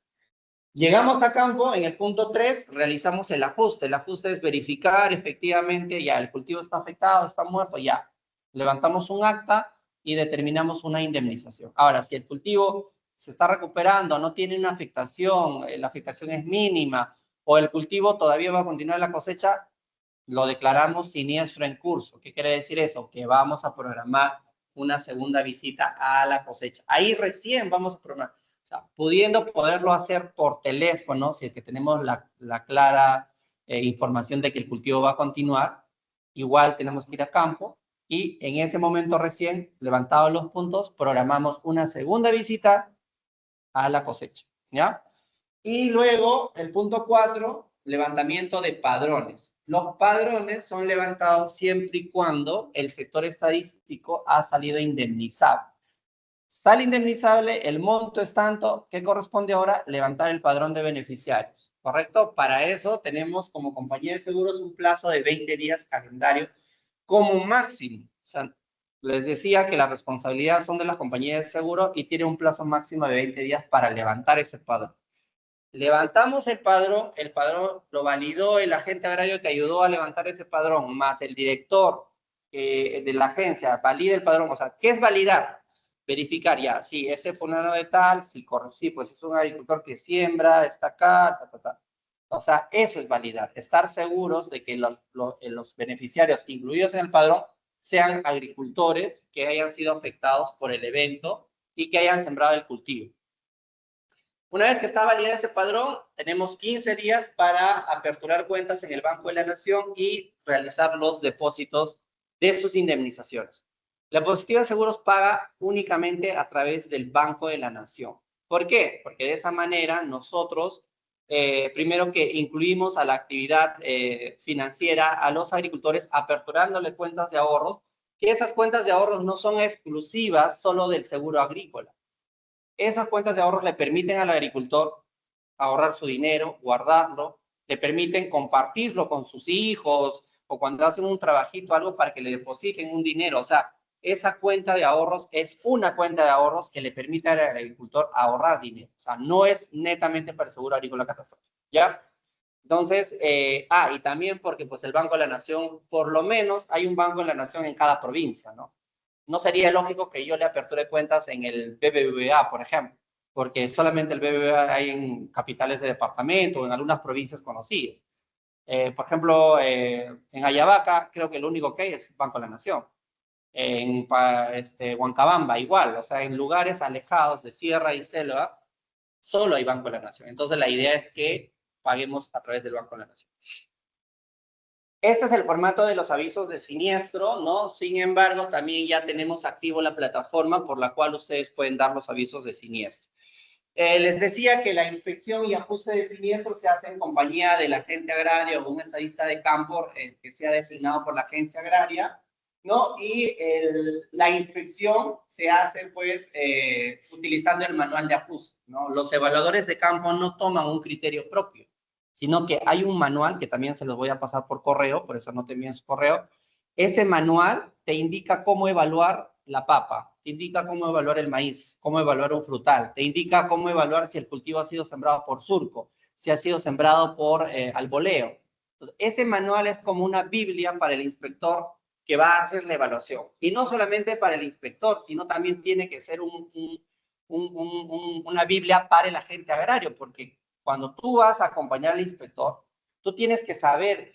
Llegamos a campo, en el punto 3, realizamos el ajuste. El ajuste es verificar efectivamente, ya el cultivo está afectado, está muerto, ya. Levantamos un acta y determinamos una indemnización. Ahora, si el cultivo se está recuperando, no tiene una afectación, la afectación es mínima, o el cultivo todavía va a continuar la cosecha, lo declaramos siniestro en curso. ¿Qué quiere decir eso? Que vamos a programar una segunda visita a la cosecha. Ahí recién vamos a programar. O sea, poderlo hacer por teléfono, si es que tenemos la clara información de que el cultivo va a continuar, igual tenemos que ir a campo y en ese momento recién, levantados los puntos, programamos una segunda visita a la cosecha, ¿ya? Y luego, el punto 4, levantamiento de padrones. Los padrones son levantados siempre y cuando el sector estadístico ha salido indemnizado. Sale indemnizable, el monto es tanto, ¿qué corresponde ahora? Levantar el padrón de beneficiarios, ¿correcto? Para eso tenemos como compañía de seguros un plazo de 20 días calendario como máximo. O sea, les decía que la responsabilidad son de las compañías de seguro y tiene un plazo máximo de 20 días para levantar ese padrón. Levantamos el padrón lo validó el agente agrario que ayudó a levantar ese padrón, más el director de la agencia valida el padrón. O sea, ¿qué es validar? Verificar ya, sí, ese fulano de tal, sí, sí, pues es un agricultor que siembra, está acá, O sea, eso es validar, estar seguros de que los beneficiarios incluidos en el padrón sean agricultores que hayan sido afectados por el evento y que hayan sembrado el cultivo. Una vez que está validado ese padrón, tenemos 15 días para aperturar cuentas en el Banco de la Nación y realizar los depósitos de sus indemnizaciones. La Positiva de Seguros paga únicamente a través del Banco de la Nación. ¿Por qué? Porque de esa manera nosotros, primero que incluimos a la actividad financiera a los agricultores aperturándole cuentas de ahorros, que esas cuentas de ahorros no son exclusivas solo del seguro agrícola. Esas cuentas de ahorros le permiten al agricultor ahorrar su dinero, guardarlo, le permiten compartirlo con sus hijos o cuando hacen un trabajito, algo para que le depositen un dinero. O sea, esa cuenta de ahorros es una cuenta de ahorros que le permite al agricultor ahorrar dinero. O sea, no es netamente para el seguro agrícola catastrófico, ¿ya? Entonces, y también porque pues el Banco de la Nación, por lo menos hay un Banco de la Nación en cada provincia, ¿no? No sería lógico que yo le aperture cuentas en el BBVA, por ejemplo, porque solamente el BBVA hay en capitales de departamento o en algunas provincias conocidas. Por ejemplo, en Ayabaca creo que lo único que hay es Banco de la Nación. En Huancabamba igual, o sea, en lugares alejados de sierra y selva, solo hay Banco de la Nación. Entonces la idea es que paguemos a través del Banco de la Nación. Este es el formato de los avisos de siniestro, ¿no? Sin embargo, también ya tenemos activo la plataforma por la cual ustedes pueden dar los avisos de siniestro. Les decía que la inspección y ajuste de siniestro se hace en compañía del agente agrario o un estadista de campo que sea designado por la agencia agraria, ¿no? Y la inspección se hace, pues, utilizando el manual de ajuste, ¿no? Los evaluadores de campo no toman un criterio propio, sino que hay un manual que también se los voy a pasar por correo, por eso no te envíen su correo. Ese manual te indica cómo evaluar la papa, te indica cómo evaluar el maíz, cómo evaluar un frutal, te indica cómo evaluar si el cultivo ha sido sembrado por surco, si ha sido sembrado por alboleo. Entonces, ese manual es como una biblia para el inspector que va a hacer la evaluación. Y no solamente para el inspector, sino también tiene que ser una biblia para el agente agrario, porque cuando tú vas a acompañar al inspector, tú tienes que saber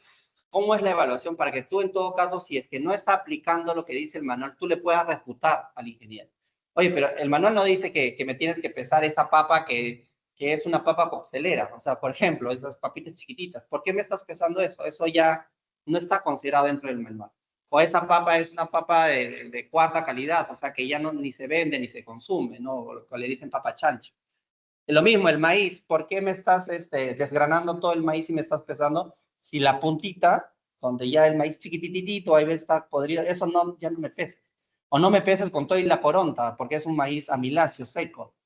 cómo es la evaluación para que tú, en todo caso, si es que no está aplicando lo que dice el manual, tú le puedas refutar al ingeniero. Oye, pero el manual no dice que me tienes que pesar esa papa que es una papa coctelera. O sea, por ejemplo, esas papitas chiquititas. ¿Por qué me estás pesando eso? Eso ya no está considerado dentro del manual. o esa papa es una papa de cuarta calidad, o sea, que ya no, ni se vende ni se consume, ¿no? Lo que le dicen papa chancho. Lo mismo, el maíz, ¿por qué me estás desgranando todo el maíz y me estás pesando? Si la puntita, donde ya el maíz chiquititito, ahí está podrido, eso no, ya no me peses. O no me peses con todo y la coronta, porque es un maíz amiláceo, seco.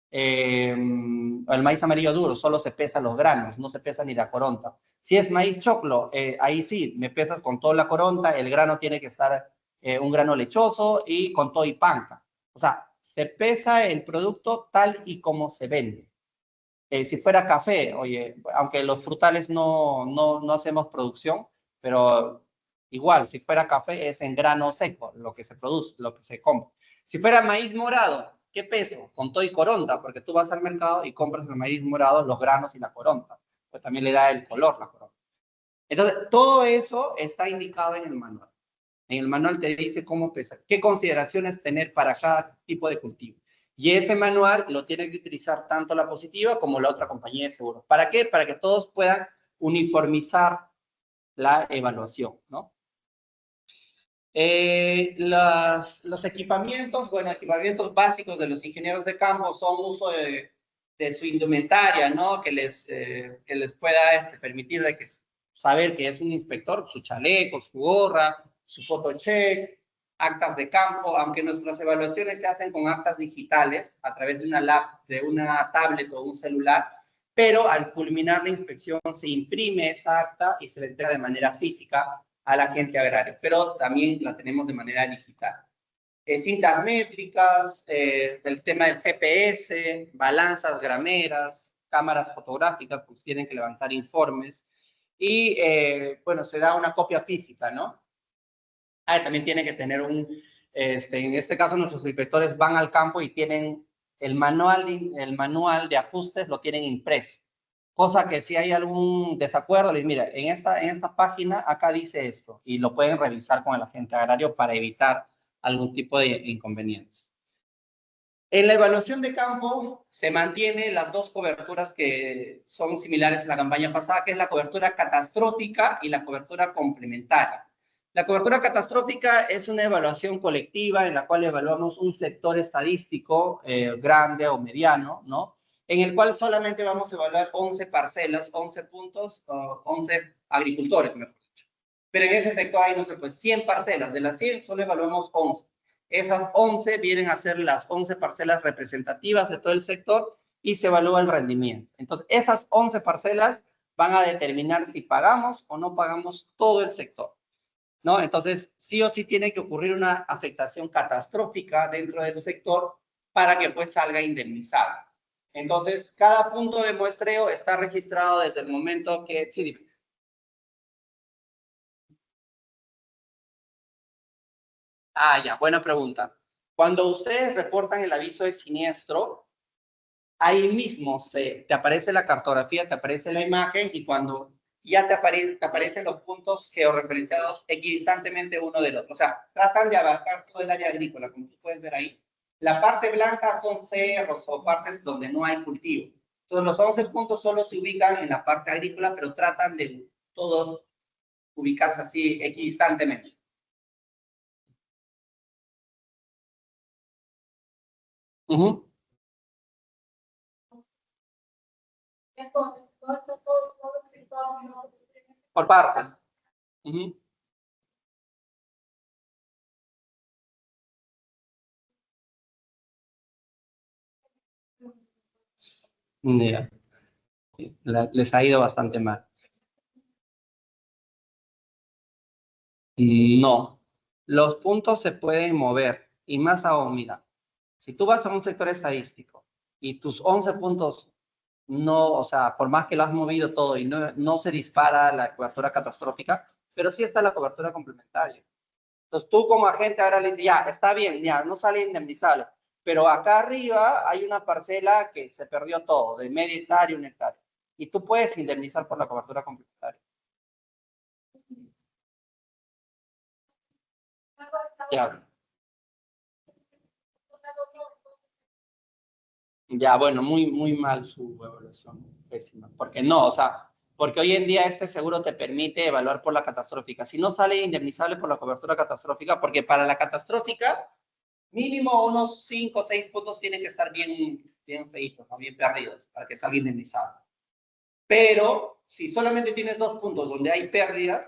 El maíz amarillo duro, solo se pesa los granos, no se pesa ni la coronta. Si es maíz choclo, ahí sí, me pesas con toda la coronta, el grano tiene que estar un grano lechoso y con todo y panca. O sea, se pesa el producto tal y como se vende. Si fuera café, oye, aunque los frutales no hacemos producción, pero igual, si fuera café es en grano seco lo que se produce, lo que se compra. Si fuera maíz morado, ¿qué peso? Con todo y coronta, porque tú vas al mercado y compras el maíz morado, los granos y la coronta. Pues también le da el color la coronta. Entonces, todo eso está indicado en el manual. En el manual te dice cómo pesar, qué consideraciones tener para cada tipo de cultivo. Y ese manual lo tiene que utilizar tanto la positiva como la otra compañía de seguros. ¿Para qué? Para que todos puedan uniformizar la evaluación, ¿no? Los equipamientos, bueno, equipamientos básicos de los ingenieros de campo son uso de su indumentaria, ¿no? Que les pueda permitir de que, saber que es un inspector, su chaleco, su gorra, su photocheck, actas de campo, aunque nuestras evaluaciones se hacen con actas digitales a través de una tablet o un celular, pero al culminar la inspección se imprime esa acta y se le entrega de manera física al agente agrario, pero también la tenemos de manera digital. Cintas métricas, el tema del GPS, balanzas grameras, cámaras fotográficas, pues tienen que levantar informes. Y, bueno, se da una copia física, ¿no? También tiene que tener en este caso nuestros inspectores van al campo y tienen el manual de ajustes, lo tienen impreso. Cosa que si hay algún desacuerdo, les mira, en esta página acá dice esto y lo pueden revisar con el agente agrario para evitar algún tipo de inconvenientes. En la evaluación de campo se mantiene las dos coberturas que son similares a la campaña pasada, que es la cobertura catastrófica y la cobertura complementaria. La cobertura catastrófica es una evaluación colectiva en la cual evaluamos un sector estadístico grande o mediano, ¿no? En el cual solamente vamos a evaluar 11 parcelas, 11 puntos, 11 agricultores, mejor dicho. Pero en ese sector hay, no sé, pues 100 parcelas. De las 100 solo evaluamos 11. Esas 11 vienen a ser las 11 parcelas representativas de todo el sector y se evalúa el rendimiento. Entonces, esas 11 parcelas van a determinar si pagamos o no pagamos todo el sector, ¿no? Entonces, sí o sí tiene que ocurrir una afectación catastrófica dentro del sector para que pues salga indemnizado. Entonces, cada punto de muestreo está registrado desde el momento que... Sí, dime. Ya, buena pregunta. Cuando ustedes reportan el aviso de siniestro, ahí mismo te aparece la cartografía, te aparece la imagen y cuando ya te aparecen los puntos georreferenciados equidistantemente uno del otro. O sea, tratan de abarcar todo el área agrícola, como tú puedes ver ahí. La parte blanca son cerros o partes donde no hay cultivo. Entonces, los 11 puntos solo se ubican en la parte agrícola, pero tratan de todos ubicarse así equidistantemente. Uh-huh. Por partes. Uh-huh. Yeah. Les ha ido bastante mal. No, los puntos se pueden mover y más aún, mira, si tú vas a un sector estadístico y tus 11 puntos no, o sea, por más que lo has movido todo y no se dispara la cobertura catastrófica, pero sí está la cobertura complementaria. Entonces tú como agente ahora le dices, ya, está bien, ya, no sale indemnizable, pero acá arriba hay una parcela que se perdió todo, de media hectárea, una hectárea, y tú puedes indemnizar por la cobertura complementaria. Ya. Ya, bueno, muy mal su evaluación, pésima. Porque no, o sea, porque hoy en día este seguro te permite evaluar por la catastrófica. Si no sale indemnizable por la cobertura catastrófica, porque para la catastrófica, mínimo unos 5 o 6 puntos tienen que estar bien feitos, ¿no? Bien perdidos, para que salga indemnizable. Pero si solamente tienes 2 puntos donde hay pérdidas,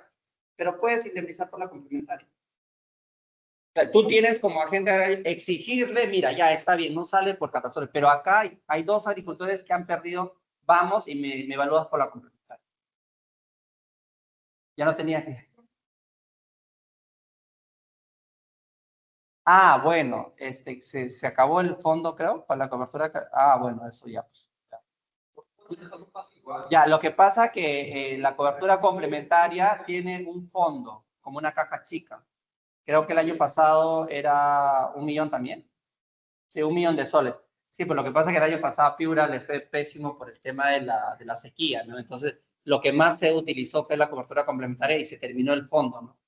pero puedes indemnizar por la complementaria. O sea, tú tienes como agente exigirle, mira, ya está bien, no sale por catastrófica, pero acá hay 2 agricultores que han perdido, vamos y me evalúas por la complementaria. Ya no tenía que... Ah, bueno, se acabó el fondo, creo, para la cobertura. Ah, bueno, eso ya, pues. Ya, lo que pasa que la cobertura complementaria tiene un fondo, como una caja chica. Creo que el año pasado era 1 millón también. Sí, 1 millón de soles. Sí, pero lo que pasa es que el año pasado a Piura le fue pésimo por el tema de la sequía, ¿no? Entonces, lo que más se utilizó fue la cobertura complementaria y se terminó el fondo, ¿no?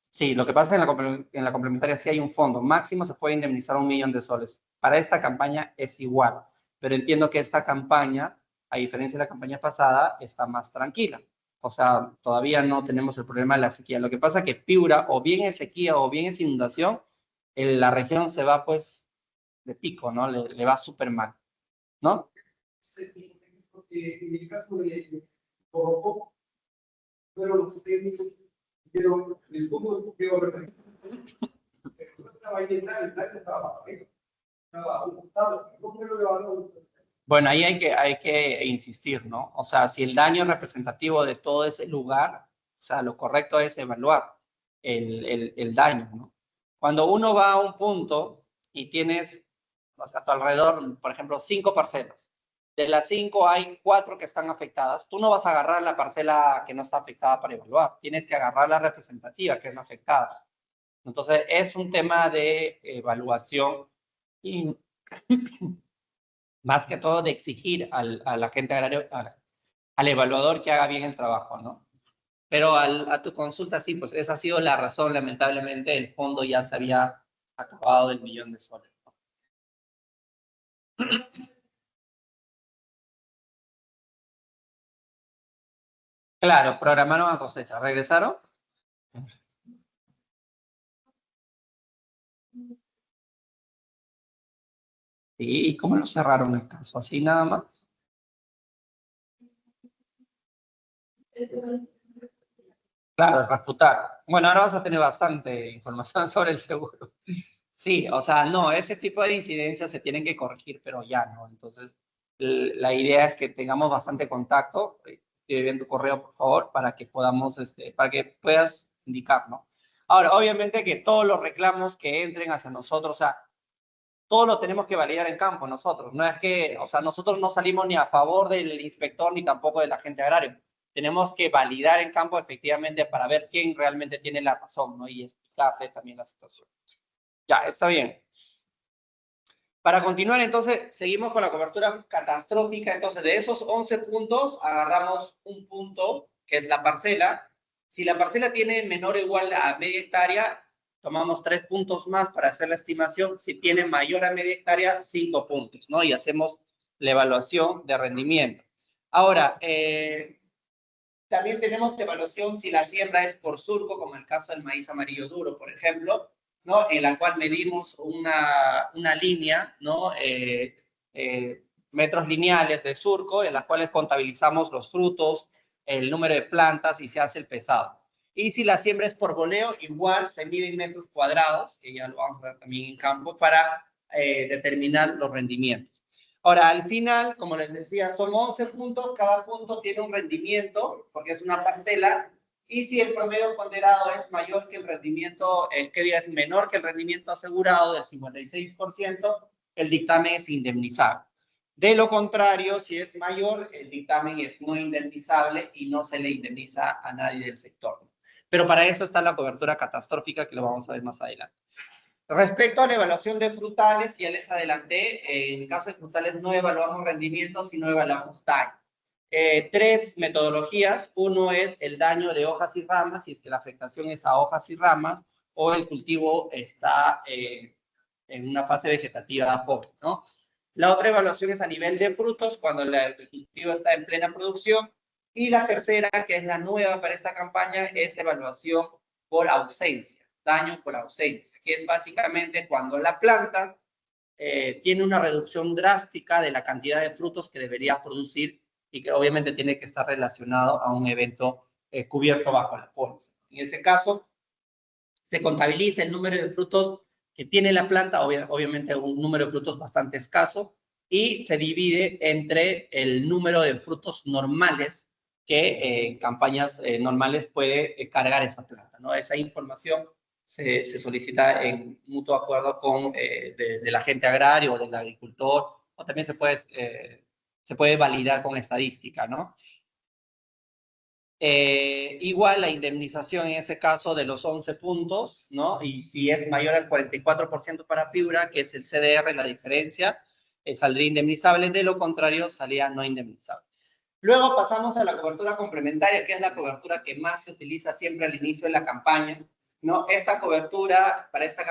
Sí, lo que pasa en la complementaria sí hay un fondo. Máximo se puede indemnizar 1 millón de soles. Para esta campaña es igual, pero entiendo que esta campaña, a diferencia de la campaña pasada, está más tranquila. O sea, todavía no tenemos el problema de la sequía. Lo que pasa es que Piura, o bien es sequía o bien es inundación, la región se va pues de pico, ¿no? Le va súper mal, ¿no?
Sí, porque en el caso de Corocó, fueron los técnicos, pero el punto que estaba llena, el daño estaba arriba, estaba ajustado. ¿Cómo lo evaluaron?
Bueno, ahí hay que insistir, ¿no? O sea, si el daño es representativo de todo ese lugar, o sea, lo correcto es evaluar el daño, ¿no? Cuando uno va a un punto y tienes, o sea, a tu alrededor, por ejemplo, 5 parcelas, de las 5 hay 4 que están afectadas, tú no vas a agarrar la parcela que no está afectada para evaluar, tienes que agarrar la representativa que es la afectada. Entonces, es un tema de evaluación y más que todo de exigir al agente agrario, al evaluador que haga bien el trabajo, ¿no? Pero a tu consulta, sí, pues esa ha sido la razón, lamentablemente, el fondo ya se había acabado del 1 millón de soles, ¿no? Claro, programaron a cosecha, ¿regresaron? Sí, ¿y cómo lo cerraron el caso? ¿Así nada más? Claro, refutar. Bueno, ahora vas a tener bastante información sobre el seguro. Sí, o sea, no, ese tipo de incidencias se tienen que corregir, pero ya no. Entonces, la idea es que tengamos bastante contacto. Escribe bien tu correo, por favor, para que podamos, para que puedas indicar, ¿no? Ahora, obviamente que todos los reclamos que entren hacia nosotros, o sea, todo lo tenemos que validar en campo nosotros. No es que, o sea, nosotros no salimos ni a favor del inspector ni tampoco del agente agrario. Tenemos que validar en campo efectivamente para ver quién realmente tiene la razón, ¿no? Y explicarle también la situación. Ya, está bien. Para continuar, entonces, seguimos con la cobertura catastrófica. Entonces, de esos 11 puntos, agarramos un punto, que es la parcela. Si la parcela tiene menor o igual a media hectárea, tomamos 3 puntos más para hacer la estimación. Si tiene mayor a media hectárea, 5 puntos, ¿no? Y hacemos la evaluación de rendimiento. Ahora, también tenemos evaluación si la siembra es por surco, como en el caso del maíz amarillo duro, por ejemplo, ¿no? En la cual medimos una línea, ¿no? Metros lineales de surco, en las cuales contabilizamos los frutos, el número de plantas y se hace el pesado. Y si la siembra es por goleo, igual se mide en metros cuadrados, que ya lo vamos a ver también en campo, para determinar los rendimientos. Ahora, al final, como les decía, son 11 puntos, cada punto tiene un rendimiento, porque es una parcela, y si el promedio ponderado es mayor que el rendimiento, que es menor que el rendimiento asegurado del 56%, el dictamen es indemnizable. De lo contrario, si es mayor, el dictamen es no indemnizable y no se le indemniza a nadie del sector. Pero para eso está la cobertura catastrófica, que lo vamos a ver más adelante. Respecto a la evaluación de frutales, ya les adelanté, en el caso de frutales no evaluamos rendimiento, sino evaluamos daño. 3 metodologías. Uno es el daño de hojas y ramas, si es que la afectación es a hojas y ramas, o el cultivo está en una fase vegetativa joven, ¿no? La otra evaluación es a nivel de frutos, cuando el cultivo está en plena producción, Y la tercera, que es la nueva para esta campaña, es evaluación por ausencia, daño por ausencia, que es básicamente cuando la planta tiene una reducción drástica de la cantidad de frutos que debería producir y que obviamente tiene que estar relacionado a un evento cubierto bajo la póliza. En ese caso, se contabiliza el número de frutos que tiene la planta, obviamente un número de frutos bastante escaso, y se divide entre el número de frutos normales que en campañas normales puede cargar esa planta, ¿no? Esa información se solicita en mutuo acuerdo con del agente agrario o del agricultor, o también se puede validar con estadística, ¿no? Igual la indemnización en ese caso de los 11 puntos, ¿no? Y si es mayor al 44% para fibra, que es el CDR, la diferencia, saldría indemnizable, de lo contrario, salía no indemnizable. Luego pasamos a la cobertura complementaria, que es la cobertura que más se utiliza siempre al inicio de la campaña, ¿no? Esta cobertura para esta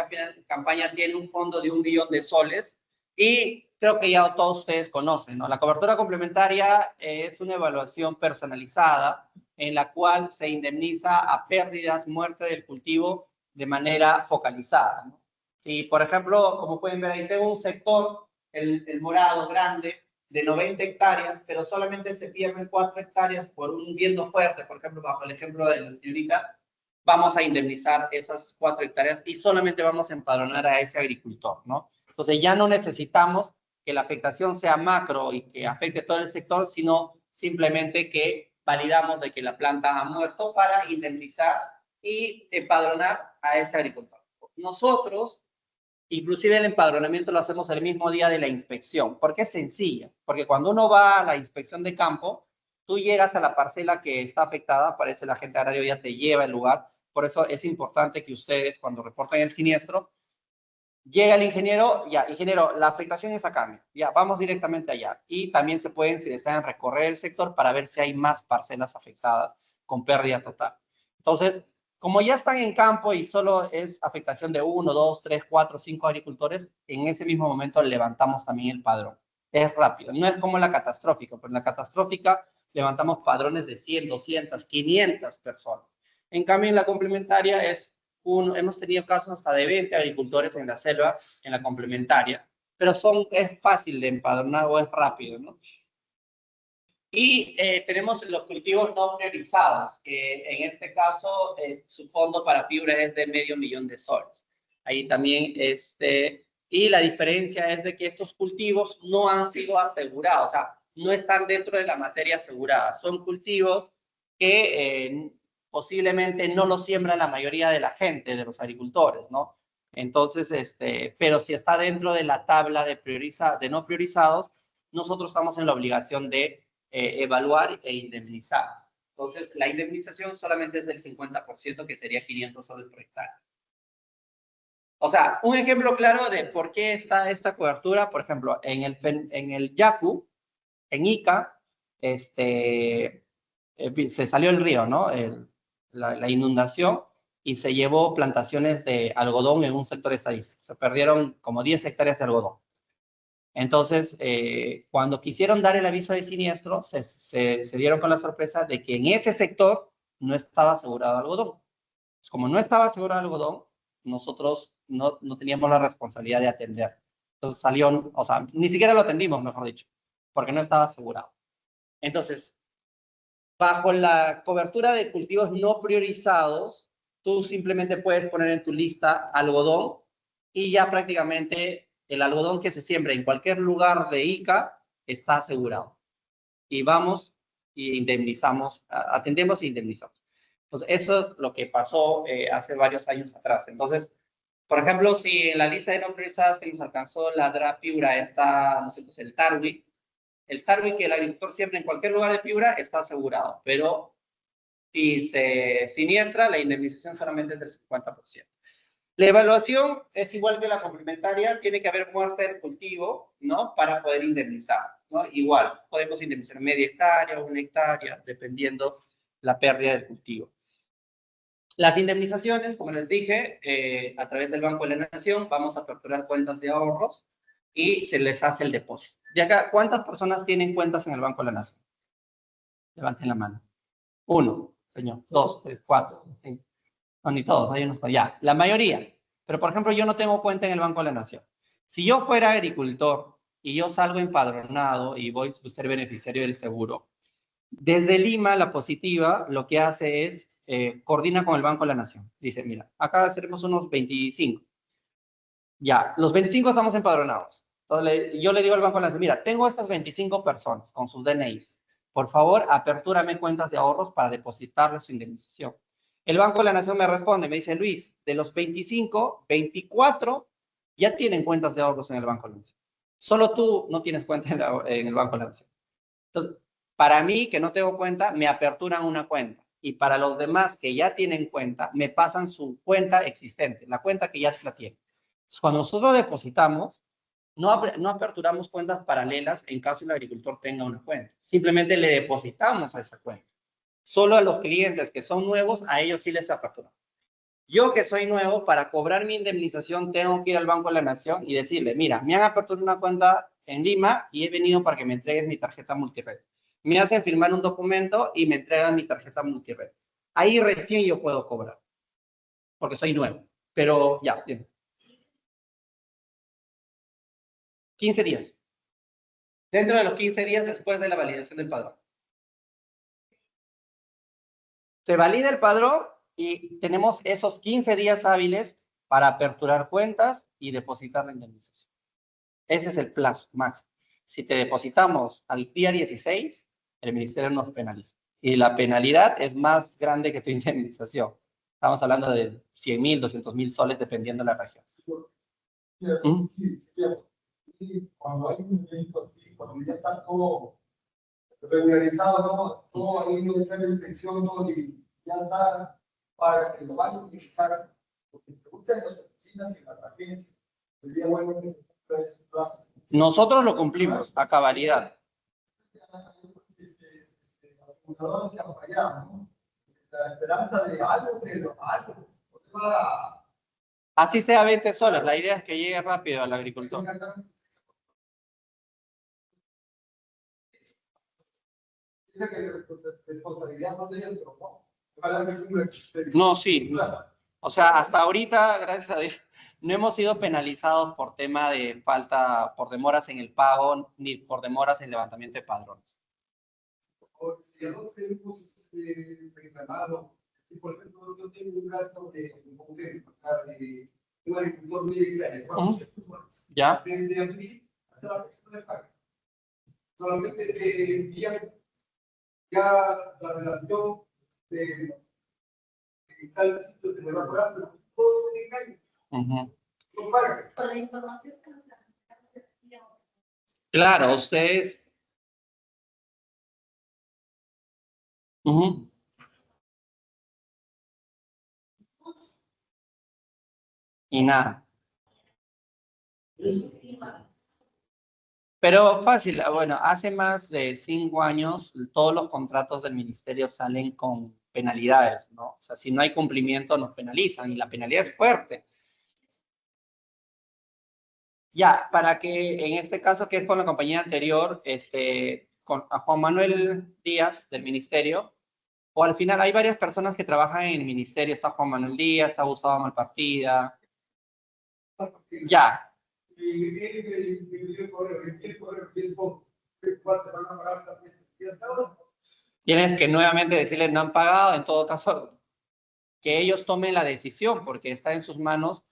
campaña tiene un fondo de 1 billón de soles y creo que ya todos ustedes conocen, ¿no? La cobertura complementaria es una evaluación personalizada en la cual se indemniza a pérdidas, muerte del cultivo de manera focalizada, ¿no? Si, por ejemplo, como pueden ver, ahí tengo un sector, el morado grande, de 90 hectáreas, pero solamente se pierden 4 hectáreas por un viento fuerte, por ejemplo, bajo el ejemplo de la señorita, vamos a indemnizar esas 4 hectáreas y solamente vamos a empadronar a ese agricultor, ¿no? Entonces ya no necesitamos que la afectación sea macro y que afecte todo el sector, sino simplemente que validamos de que la planta ha muerto para indemnizar y empadronar a ese agricultor. Nosotros, inclusive el empadronamiento lo hacemos el mismo día de la inspección, porque es sencilla, porque cuando uno va a la inspección de campo, tú llegas a la parcela que está afectada, aparece el agente agrario, ya te lleva al lugar, por eso es importante que ustedes cuando reportan el siniestro, llega el ingeniero, ya, ingeniero, la afectación es acá, ya, vamos directamente allá. Y también se pueden, si desean, recorrer el sector para ver si hay más parcelas afectadas con pérdida total. Entonces, como ya están en campo y solo es afectación de 1, 2, 3, 4, 5 agricultores, en ese mismo momento levantamos también el padrón. Es rápido, no es como la catastrófica, pero en la catastrófica levantamos padrones de 100, 200, 500 personas. En cambio, en la complementaria hemos tenido casos hasta de 20 agricultores en la selva, en la complementaria, pero es fácil de empadronar o es rápido, ¿no? Y tenemos los cultivos no priorizados, que en este caso su fondo para fibra es de $500,000 de soles. Ahí también, y la diferencia es de que estos cultivos no han sido asegurados, o sea, no están dentro de la materia asegurada. Son cultivos que posiblemente no los siembra la mayoría de la gente, de los agricultores, ¿no? Entonces, pero si está dentro de la tabla de no priorizados, nosotros estamos en la obligación de evaluar e indemnizar. Entonces, la indemnización solamente es del 50%, que sería 500 soles por hectárea. O sea, un ejemplo claro de por qué está esta cobertura, por ejemplo, en el Yacu, en Ica, se salió el río, ¿no? La inundación y se llevó plantaciones de algodón en un sector estadístico. Se perdieron como 10 hectáreas de algodón. Entonces, cuando quisieron dar el aviso de siniestro, se dieron con la sorpresa de que en ese sector no estaba asegurado algodón. Pues como no estaba asegurado algodón, nosotros no teníamos la responsabilidad de atender. Entonces salió, o sea, ni siquiera lo atendimos, mejor dicho, porque no estaba asegurado. Entonces, bajo la cobertura de cultivos no priorizados, tú simplemente puedes poner en tu lista algodón y ya prácticamente el algodón que se siembra en cualquier lugar de Ica está asegurado. Y vamos y indemnizamos, atendemos e indemnizamos. Entonces, eso es lo que pasó hace varios años atrás. Entonces, por ejemplo, si en la lista de no priorizadas que nos alcanzó la DRA Piura está, no sé, pues el Tarwi que el agricultor siembra en cualquier lugar de Piura está asegurado, pero si se siniestra, la indemnización solamente es del 50%. La evaluación es igual que la complementaria, tiene que haber muerte del cultivo, ¿no? Para poder indemnizar, ¿no? Igual, podemos indemnizar media hectárea o 1 hectárea, dependiendo la pérdida del cultivo. Las indemnizaciones, como les dije, a través del Banco de la Nación, vamos a aperturar cuentas de ahorros y se les hace el depósito. De acá, ¿cuántas personas tienen cuentas en el Banco de la Nación? Levanten la mano. 1, señor. 2, 3, 4, 5. No, ni todos, hay unos. Ya, la mayoría. Pero, por ejemplo, yo no tengo cuenta en el Banco de la Nación. Si yo fuera agricultor y yo salgo empadronado y voy a ser beneficiario del seguro, desde Lima, la positiva lo que hace es coordina con el Banco de la Nación. Dice, mira, acá seremos unos 25. Ya, los 25 estamos empadronados. Entonces, yo le digo al Banco de la Nación, mira, tengo estas 25 personas con sus DNIs. Por favor, apertúrame cuentas de ahorros para depositarles su indemnización. El Banco de la Nación me responde, me dice, Luis, de los 25, 24 ya tienen cuentas de ahorros en el Banco de la Nación. Solo tú no tienes cuenta en el Banco de la Nación. Entonces, para mí, que no tengo cuenta, me aperturan una cuenta. Y para los demás que ya tienen cuenta, me pasan su cuenta existente, la cuenta que ya la tienen. Entonces, cuando nosotros depositamos, no aperturamos cuentas paralelas en caso el agricultor tenga una cuenta. Simplemente le depositamos a esa cuenta. Solo a los clientes que son nuevos, a ellos sí les aperturamos. Yo que soy nuevo, para cobrar mi indemnización, tengo que ir al Banco de la Nación y decirle, mira, me han aperturado una cuenta en Lima y he venido para que me entregues mi tarjeta multired. Me hacen firmar un documento y me entregan mi tarjeta multired. Ahí recién yo puedo cobrar, porque soy nuevo. Pero ya, bien. 15 días. Dentro de los 15 días después de la validación del padrón. Se valida el padrón y tenemos esos 15 días hábiles para aperturar cuentas y depositar la indemnización. Ese es el plazo máximo. Si te depositamos al día 16, el ministerio nos penaliza. Y la penalidad es más grande que tu indemnización. Estamos hablando de 100.000, 200.000 soles, dependiendo de la región.
Sí, cuando hay un evento así, cuando ya está todo regularizado, ¿no? Todo ahí debe ser la inspección, todo, y ya está para que lo vayan a utilizar. Porque preguntan en las oficinas y en las agencias, sería bueno que se cumpla ese plazo.
Nosotros lo cumplimos a cabalidad.
Las computadoras que han fallado, ¿no? La esperanza de algo, pero algo.
Así sea 20 soles, la idea es que llegue rápido al agricultor.
Dice que responsabilidad no de ellos, pero no. Ojalá que cumpla.
No, sí. O sea, hasta ahorita, gracias a Dios, no hemos sido penalizados por tema de falta, por demoras en el pago, ni por demoras en el levantamiento de padrones.
Si a dos tenemos reclamado, si por ejemplo yo tengo un gasto de un agricultor de 400 personas,
¿Ya?
desde abril hasta la próxima de pago. Solamente te envían ya la relación de tal sitio que me va a pagar, pero todo se engaña. No paga.
Con la información que nos
Claro, ustedes. Y nada. Pero fácil, bueno, hace más de 5 años todos los contratos del ministerio salen con penalidades, ¿no? O sea, si no hay cumplimiento nos penalizan y la penalidad es fuerte. Ya, para que en este caso que es con la compañía anterior, a Juan Manuel Díaz del ministerio, o al final hay varias personas que trabajan en el ministerio, está Juan Manuel Díaz, está Gustavo Malpartida. Ya. Tienes que nuevamente decirles no han pagado, en todo caso, que ellos tomen la decisión, porque está en sus manos,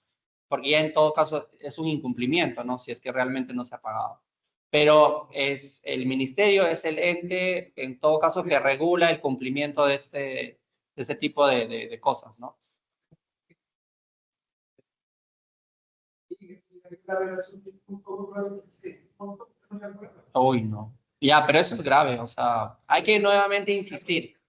porque ya en todo caso es un incumplimiento, ¿no? Si es que realmente no se ha pagado. Pero el ministerio es el ente, en todo caso, que regula el cumplimiento de este tipo de cosas, ¿no? Uy, no. Ya, pero eso es grave, o sea, hay que nuevamente insistir.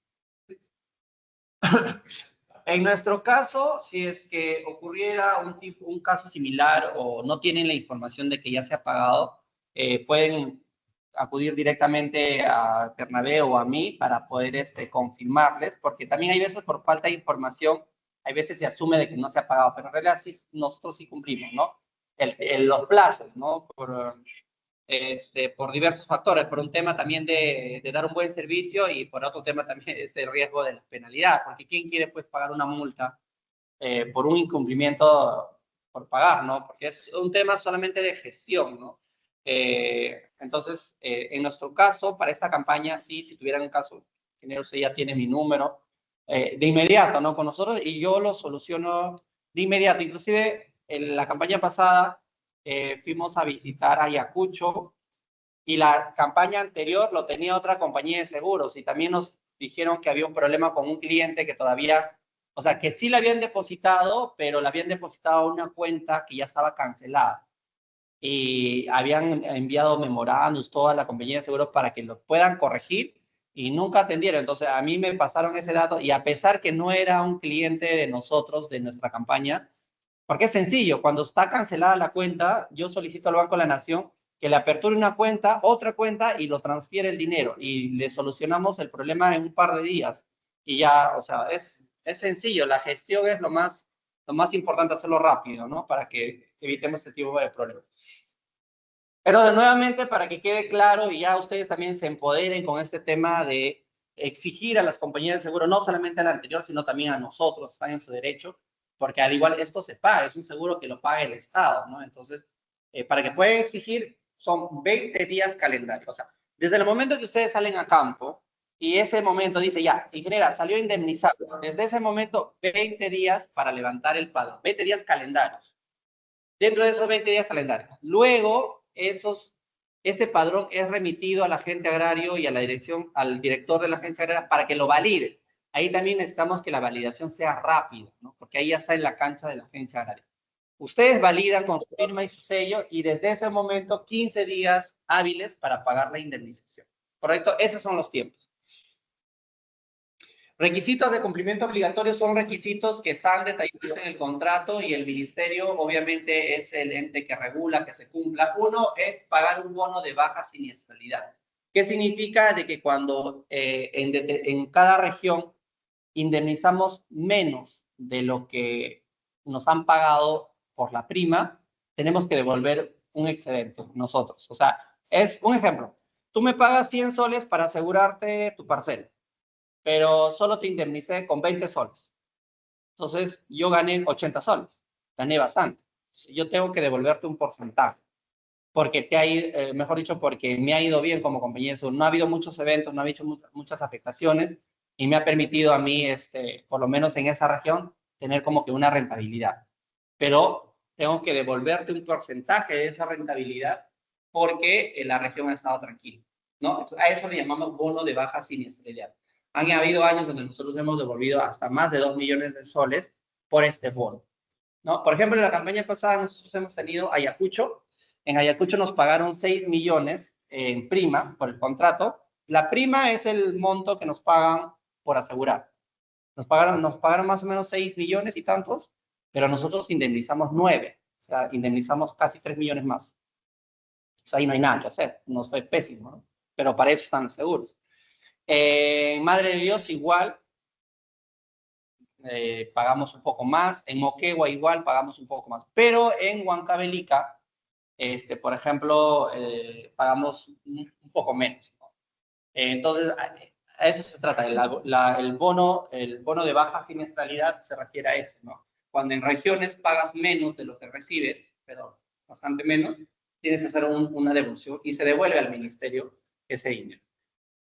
En nuestro caso, si es que ocurriera un caso similar o no tienen la información de que ya se ha pagado, pueden acudir directamente a Bernabé o a mí para poder confirmarles, porque también hay veces por falta de información, hay veces se asume de que no se ha pagado, pero en realidad sí, nosotros sí cumplimos, ¿no? Los plazos, ¿no? por diversos factores, por un tema también de dar un buen servicio y por otro tema también el riesgo de la penalidad, porque ¿quién quiere pues pagar una multa por un incumplimiento por pagar, ¿no? Porque es un tema solamente de gestión, ¿no? Entonces, en nuestro caso, para esta campaña, sí, si tuvieran un caso, ingeniero, usted ya tiene mi número, de inmediato, ¿no? Con nosotros, y yo lo soluciono de inmediato. Inclusive, en la campaña pasada, fuimos a visitar Ayacucho, y la campaña anterior lo tenía otra compañía de seguros, y también nos dijeron que había un problema con un cliente que todavía, o sea, que sí le habían depositado, pero le habían depositado a una cuenta que ya estaba cancelada. Y habían enviado memorándums toda la compañía de seguros para que lo puedan corregir y nunca atendieron. Entonces, a mí me pasaron ese dato y a pesar que no era un cliente de nosotros, de nuestra campaña, porque es sencillo, cuando está cancelada la cuenta, yo solicito al Banco de la Nación que le aperture una cuenta, otra cuenta y lo transfiere el dinero y le solucionamos el problema en un par de días. Y ya, o sea, es sencillo, la gestión es lo más importante, hacerlo rápido, ¿no? Para que evitemos este tipo de problemas. Pero nuevamente, para que quede claro y ya ustedes también se empoderen con este tema de exigir a las compañías de seguro, no solamente a la anterior, sino también a nosotros, están en su derecho, porque al igual esto se paga, es un seguro que lo paga el Estado, ¿no? Entonces, para que puedan exigir, son 20 días calendario. O sea, desde el momento que ustedes salen a campo y ese momento dice, ya, ingeniera, salió indemnizado, desde ese momento, 20 días para levantar el padrón, 20 días calendarios. Dentro de esos 20 días calendarios. Luego, ese padrón es remitido al agente agrario y a la dirección, al director de la agencia agraria para que lo valide. Ahí también necesitamos que la validación sea rápida, ¿no? Porque ahí ya está en la cancha de la agencia agraria. Ustedes validan con su firma y su sello y desde ese momento 15 días hábiles para pagar la indemnización. ¿Correcto? Esos son los tiempos. Requisitos de cumplimiento obligatorio son requisitos que están detallados en el contrato y el ministerio obviamente es el ente que regula que se cumpla. Uno es pagar un bono de baja siniestralidad. ¿Qué significa? De que cuando en cada región indemnizamos menos de lo que nos han pagado por la prima, tenemos que devolver un excedente nosotros. O sea, es un ejemplo. Tú me pagas 100 soles para asegurarte tu parcela, pero solo te indemnicé con 20 soles. Entonces, yo gané 80 soles. Gané bastante. Yo tengo que devolverte un porcentaje. Porque te ha ido, mejor dicho, porque me ha ido bien como compañía de seguro. No ha habido muchos eventos, no ha habido muchas afectaciones y me ha permitido a mí, por lo menos en esa región, tener como que una rentabilidad. Pero tengo que devolverte un porcentaje de esa rentabilidad porque la región ha estado tranquila, ¿no? Entonces, a eso le llamamos bono de baja siniestralidad. Han habido años donde nosotros hemos devolvido hasta más de 2 millones de soles por este bono, ¿no? Por ejemplo, en la campaña pasada nosotros hemos tenido Ayacucho. En Ayacucho nos pagaron 6 millones en prima por el contrato. La prima es el monto que nos pagan por asegurar. Nos pagaron más o menos 6 millones y tantos, pero nosotros indemnizamos 9. O sea, indemnizamos casi 3 millones más. O sea, ahí no hay nada que hacer. Nos fue pésimo, ¿no? Pero para eso están los seguros. Madre de Dios, igual, pagamos un poco más. En Moquegua, igual, pagamos un poco más. Pero en Huancavelica, por ejemplo, pagamos un poco menos, ¿no? Entonces, a eso se trata. El bono de baja siniestralidad se refiere a eso, ¿no? Cuando en regiones pagas menos de lo que recibes, pero bastante menos, tienes que hacer una devolución y se devuelve al ministerio ese dinero.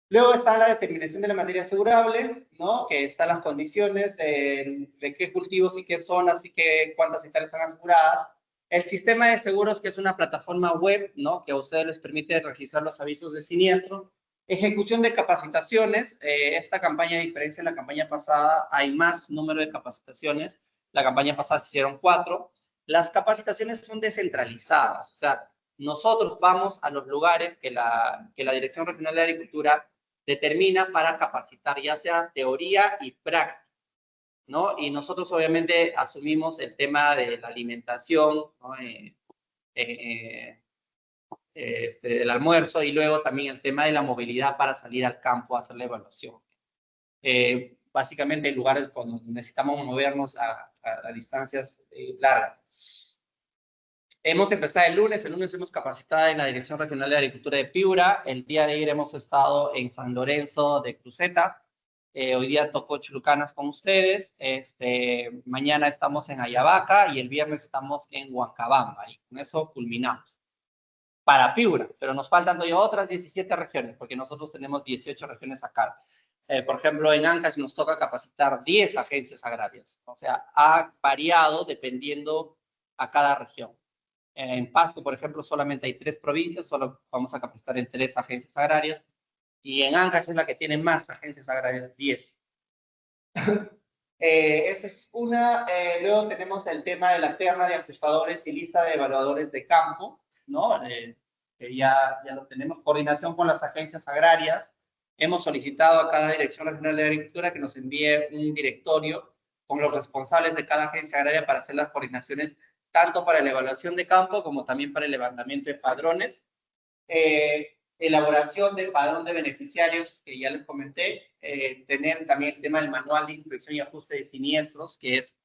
Luego está la determinación de la materia asegurable, ¿no? Que están las condiciones de qué cultivos y qué zonas y cuántas hectáreas están aseguradas. El sistema de seguros, que es una plataforma web, ¿no? Que a ustedes les permite registrar los avisos de siniestro. Ejecución de capacitaciones. Esta campaña, a diferencia de la campaña pasada, hay más número de capacitaciones. La campaña pasada se hicieron 4. Las capacitaciones son descentralizadas. O sea, nosotros vamos a los lugares que la Dirección Regional de Agricultura determina para capacitar, ya sea teoría y práctica, ¿no? Y nosotros obviamente asumimos el tema de la alimentación, ¿no? El almuerzo y luego también el tema de la movilidad para salir al campo a hacer la evaluación. Básicamente en lugares cuando necesitamos movernos a distancias largas. Hemos empezado el lunes hemos capacitado en la Dirección Regional de Agricultura de Piura, el día de ayer hemos estado en San Lorenzo de Cruzeta, hoy día tocó Chulucanas con ustedes, mañana estamos en Ayabaca y el viernes estamos en Huancabamba, y con eso culminamos. Para Piura, pero nos faltan todavía otras 17 regiones, porque nosotros tenemos 18 regiones acá. Por ejemplo, en Ancash nos toca capacitar 10 agencias agrarias, o sea, ha variado dependiendo a cada región. En Pasco, por ejemplo, solamente hay 3 provincias, solo vamos a capacitar en 3 agencias agrarias, y en Ancash es la que tiene más agencias agrarias, 10. Esa es una. Luego tenemos el tema de la terna de asesores y lista de evaluadores de campo, ¿no? Que ya lo tenemos. Coordinación con las agencias agrarias. Hemos solicitado a cada Dirección Regional de Agricultura que nos envíe un directorio con los responsables de cada agencia agraria para hacer las coordinaciones, tanto para la evaluación de campo como también para el levantamiento de padrones. Elaboración del padrón de beneficiarios, que ya les comenté, tener también el tema del manual de inspección y ajuste de siniestros, que es,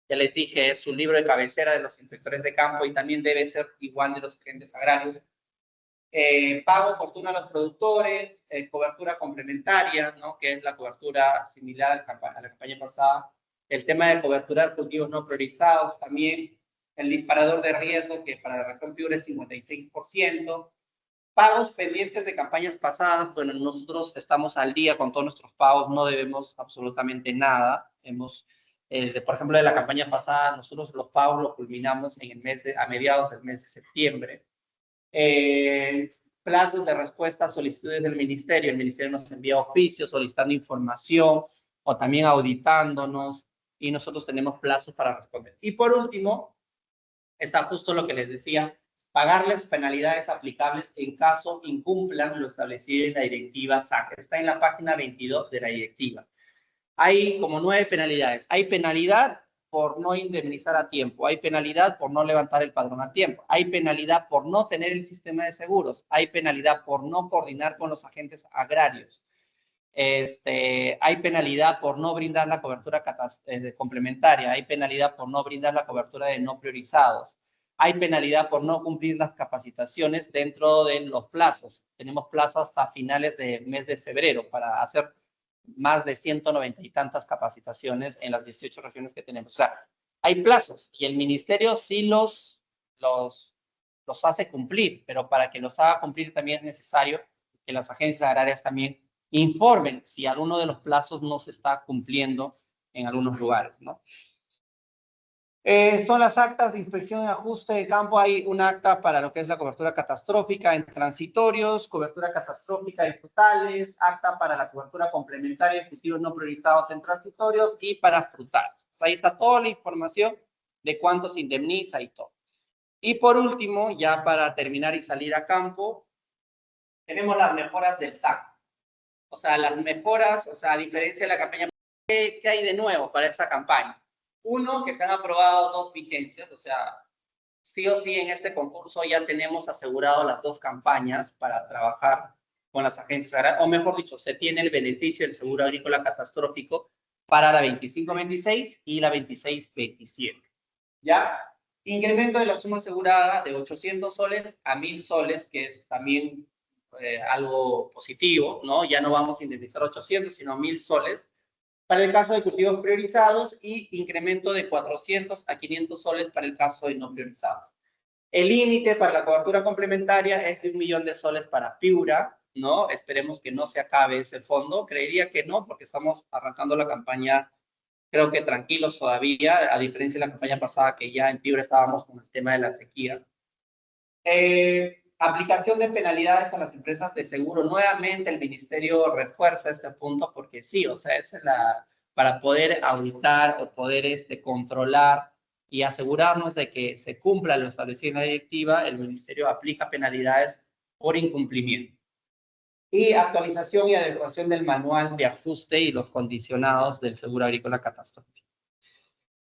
ya les dije, es un libro de cabecera de los inspectores de campo y también debe ser igual de los agentes agrarios. Pago oportuno a los productores, cobertura complementaria, ¿no? Que es la cobertura similar a la campaña pasada, el tema de cobertura de cultivos no priorizados también, el disparador de riesgo, que para la región Piura es 56%, pagos pendientes de campañas pasadas. Bueno, nosotros estamos al día con todos nuestros pagos, no debemos absolutamente nada. Por ejemplo, de la campaña pasada, nosotros los pagos los culminamos a mediados del mes de septiembre. Plazos de respuesta a solicitudes del ministerio. El ministerio nos envía oficios solicitando información o también auditándonos y nosotros tenemos plazos para responder. Y por último, está justo lo que les decía, pagarles penalidades aplicables en caso incumplan lo establecido en la directiva SAC. Está en la página 22 de la directiva. Hay como 9 penalidades. Hay penalidad por no indemnizar a tiempo, hay penalidad por no levantar el padrón a tiempo, hay penalidad por no tener el sistema de seguros, hay penalidad por no coordinar con los agentes agrarios, hay penalidad por no brindar la cobertura complementaria, hay penalidad por no brindar la cobertura de no priorizados, hay penalidad por no cumplir las capacitaciones dentro de los plazos. Tenemos plazos hasta finales del mes de febrero para hacer más de 190 y tantas capacitaciones en las 18 regiones que tenemos. O sea, hay plazos y el ministerio sí los hace cumplir, pero para que los haga cumplir también es necesario que las agencias agrarias también informen si alguno de los plazos no se está cumpliendo en algunos lugares, ¿no? Son las actas de inspección y ajuste de campo. Hay un acta para lo que es la cobertura catastrófica en transitorios, cobertura catastrófica en frutales, acta para la cobertura complementaria de cultivos no priorizados en transitorios y para frutales. O sea, ahí está toda la información de cuánto se indemniza y todo. Y por último, ya para terminar y salir a campo, tenemos las mejoras del SAC. O sea, las mejoras, o sea, a diferencia de la campaña, ¿qué hay de nuevo para esta campaña? Uno, que se han aprobado 2 vigencias, o sea, sí o sí en este concurso ya tenemos asegurado las 2 campañas para trabajar con las agencias agrarias, o mejor dicho, se tiene el beneficio del seguro agrícola catastrófico para la 25-26 y la 26-27. ¿Ya? Incremento de la suma asegurada de 800 soles a 1.000 soles, que es también algo positivo, ¿no? Ya no vamos a indemnizar 800, sino 1.000 soles. Para el caso de cultivos priorizados y incremento de 400 a 500 soles para el caso de no priorizados. El límite para la cobertura complementaria es de 1 millón de soles para Piura, ¿no? Esperemos que no se acabe ese fondo. Creería que no, porque estamos arrancando la campaña, creo que tranquilos todavía, a diferencia de la campaña pasada que ya en Piura estábamos con el tema de la sequía. Aplicación de penalidades a las empresas de seguro. Nuevamente el ministerio refuerza este punto porque sí, o sea, esa es para poder auditar o poder controlar y asegurarnos de que se cumpla lo establecido en la directiva, el ministerio aplica penalidades por incumplimiento. Y actualización y adecuación del manual de ajuste y los condicionados del seguro agrícola catastrófico.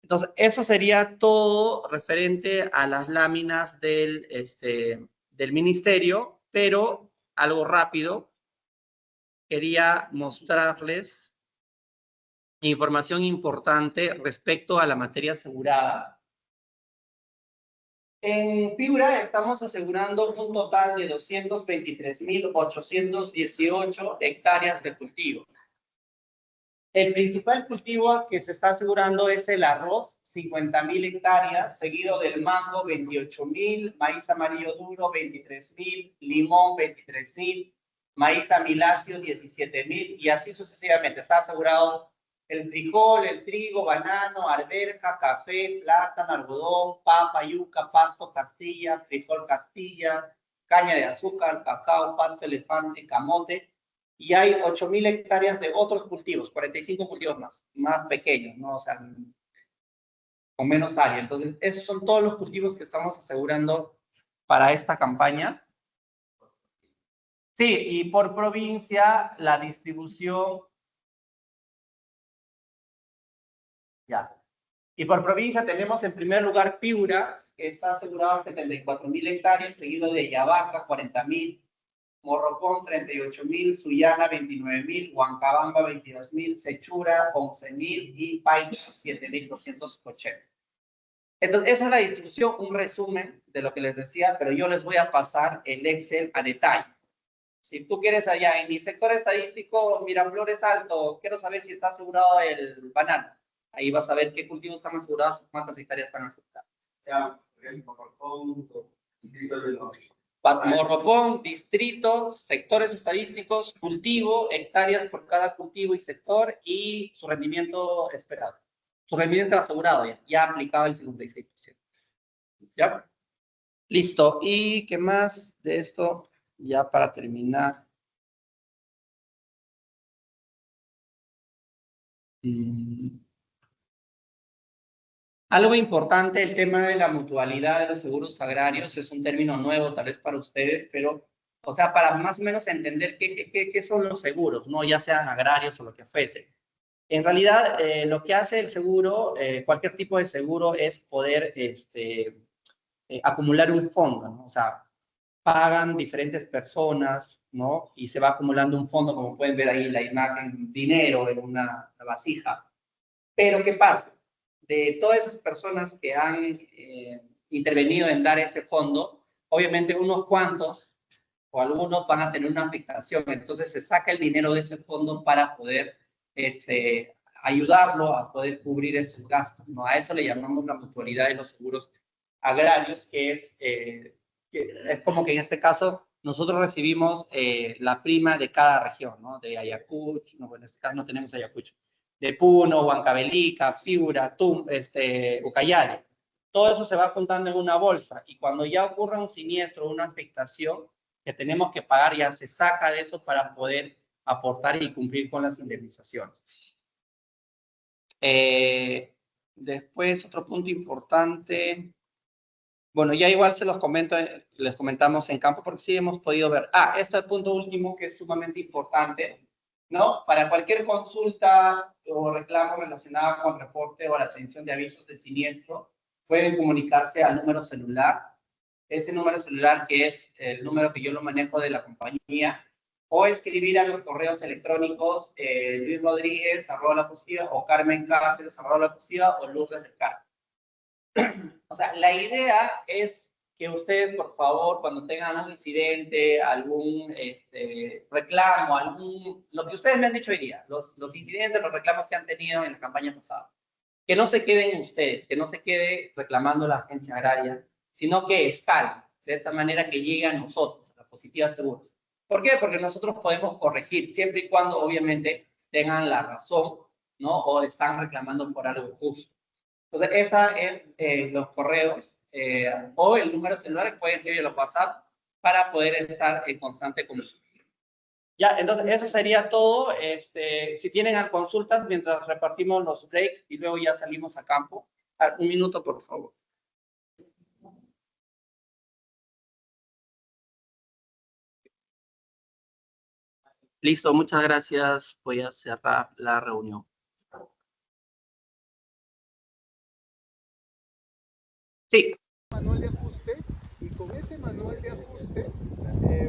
Entonces, eso sería todo referente a las láminas del ministerio, pero algo rápido, quería mostrarles información importante respecto a la materia asegurada. En Piura estamos asegurando un total de 223.818 hectáreas de cultivo. El principal cultivo que se está asegurando es el arroz, 50.000 hectáreas, seguido del mango, 28.000, maíz amarillo duro, 23.000, limón, 23.000, maíz amiláceo, 17.000, y así sucesivamente. Está asegurado el frijol, el trigo, banano, arveja, café, plátano, algodón, papa, yuca, pasto, castilla, frijol castilla, caña de azúcar, cacao, pasto elefante, camote, y hay 8.000 hectáreas de otros cultivos, 45 cultivos más pequeños, ¿no? O sea, con menos área. Entonces, esos son todos los cultivos que estamos asegurando para esta campaña. Sí, y por provincia, la distribución... Ya. Y por provincia tenemos en primer lugar Piura, que está asegurado a 74.000 hectáreas, seguido de Yabaca, 40.000, Morropón, 38.000, Sullana, 29.000, Huancabamba, 22.000, Sechura, 11.000 y Paita, 7.280. Entonces, esa es la distribución, un resumen de lo que les decía, pero yo les voy a pasar el Excel a detalle. Si tú quieres allá, en mi sector estadístico, Miraflores Alto, quiero saber si está asegurado el banano. Ahí vas a ver qué cultivos están asegurados, cuántas hectáreas están aseguradas.
Ya, Morropón, distrito del norte.
Morropón, distrito, sectores estadísticos, cultivo, hectáreas por cada cultivo y sector y su rendimiento esperado. Su rendimiento asegurado ya aplicado el 56%. ¿Ya? Listo. ¿Y qué más de esto? Ya para terminar. Algo importante, el tema de la mutualidad de los seguros agrarios, es un término nuevo tal vez para ustedes, pero, o sea, para más o menos entender qué son los seguros, ¿no? Ya sean agrarios o lo que fuese. En realidad, lo que hace el seguro, cualquier tipo de seguro, es poder acumular un fondo, ¿no? O sea, pagan diferentes personas, ¿no? Y se va acumulando un fondo, como pueden ver ahí la imagen, dinero en una vasija. Pero, ¿qué pasa? De todas esas personas que han intervenido en dar ese fondo, obviamente unos cuantos o algunos van a tener una afectación. Entonces se saca el dinero de ese fondo para poder ayudarlo a poder cubrir esos gastos, ¿no? A eso le llamamos la mutualidad de los seguros agrarios, que es como que en este caso nosotros recibimos la prima de cada región, ¿no? De Ayacucho, no, bueno, en este caso no tenemos Ayacucho, de Puno, Huancavelica, Piura, Ucayali. Todo eso se va juntando en una bolsa y cuando ya ocurra un siniestro, una afectación que tenemos que pagar, ya se saca de eso para poder aportar y cumplir con las indemnizaciones. Después, otro punto importante. Bueno, ya igual se los comento, les comentamos en campo porque sí hemos podido ver. Este punto último que es sumamente importante, ¿no? Para cualquier consulta o reclamo relacionado con reporte o la atención de avisos de siniestro, pueden comunicarse al número celular. Ese número celular que es el número que yo lo manejo de la compañía, o escribir a los correos electrónicos Luis Rodríguez, @lapositiva, o Carmen Cáceres, @lapositiva, o Lourdes del Carmen. O sea, la idea es que ustedes, por favor, cuando tengan un incidente, algún reclamo, lo que ustedes me han dicho hoy día, los incidentes, los reclamos que han tenido en la campaña pasada, que no se queden ustedes, que no se quede reclamando la agencia agraria, sino que escalen de esta manera que llegue a nosotros, a la Positiva Seguros. ¿Por qué? Porque nosotros podemos corregir, siempre y cuando, obviamente, tengan la razón, ¿no? O están reclamando por algo justo. Entonces, esta es los correos o el número celular que pueden escribir en los WhatsApp para poder estar en constante comunicación. Ya, entonces eso sería todo. Si tienen consultas mientras repartimos los breaks y luego ya salimos a campo. Un minuto, por favor. Listo, muchas gracias. Voy a cerrar la reunión. Sí.
Manual de ajuste, y con ese manual de ajuste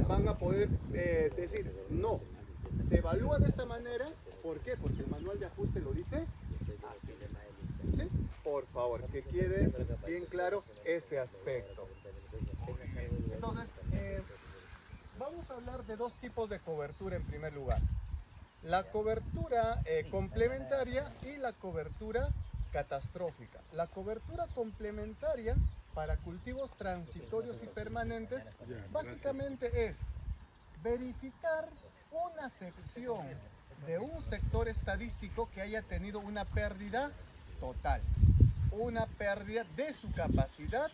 van a poder decir, no, se evalúa de esta manera. ¿Por qué? Porque el manual de ajuste lo dice así.
¿Sí? Por favor, que quede bien claro ese aspecto. Entonces, vamos a hablar de dos tipos de cobertura en primer lugar. La cobertura complementaria y la cobertura catastrófica. La cobertura complementaria para cultivos transitorios y permanentes básicamente es verificar una sección de un sector estadístico que haya tenido una pérdida total, una pérdida de su capacidad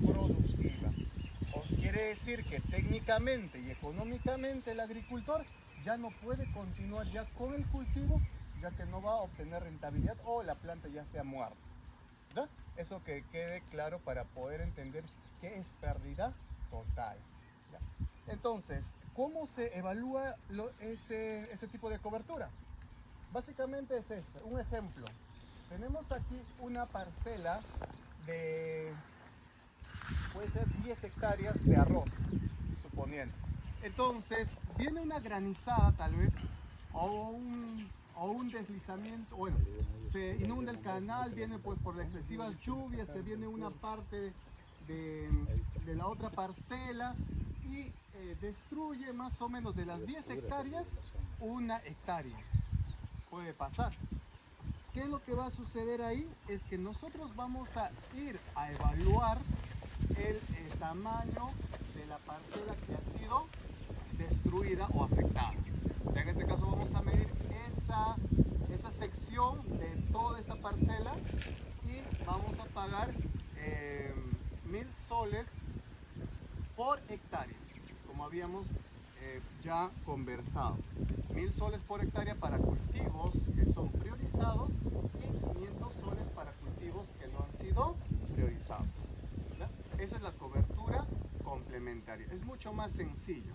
productiva. Quiere decir que técnicamente y económicamente el agricultor ya no puede continuar ya con el cultivo, ya que no va a obtener rentabilidad o la planta ya se ha muerto. ¿Ya? Eso que quede claro para poder entender qué es pérdida total. ¿Ya? Entonces, ¿cómo se evalúa ese tipo de cobertura? Básicamente es este, un ejemplo. Tenemos aquí una parcela de, puede ser 10 hectáreas de arroz, suponiendo. Entonces, viene una granizada tal vez, o un deslizamiento, bueno, se inunda el canal, viene pues por las excesivas lluvias, se viene una parte de la otra parcela y destruye más o menos de las 10 hectáreas, 1 hectárea. Puede pasar. ¿Qué es lo que va a suceder ahí? Es que nosotros vamos a ir a evaluar el tamaño de la parcela que ha sido destruida o afectada. En este caso vamos a medir esa sección de toda esta parcela y vamos a pagar 1000 soles por hectárea, como habíamos ya conversado. 1000 soles por hectárea para cultivos que son priorizados y 500 soles para cultivos que no han sido priorizados. ¿Ya? Esa es la cobertura complementaria. Es mucho más sencillo.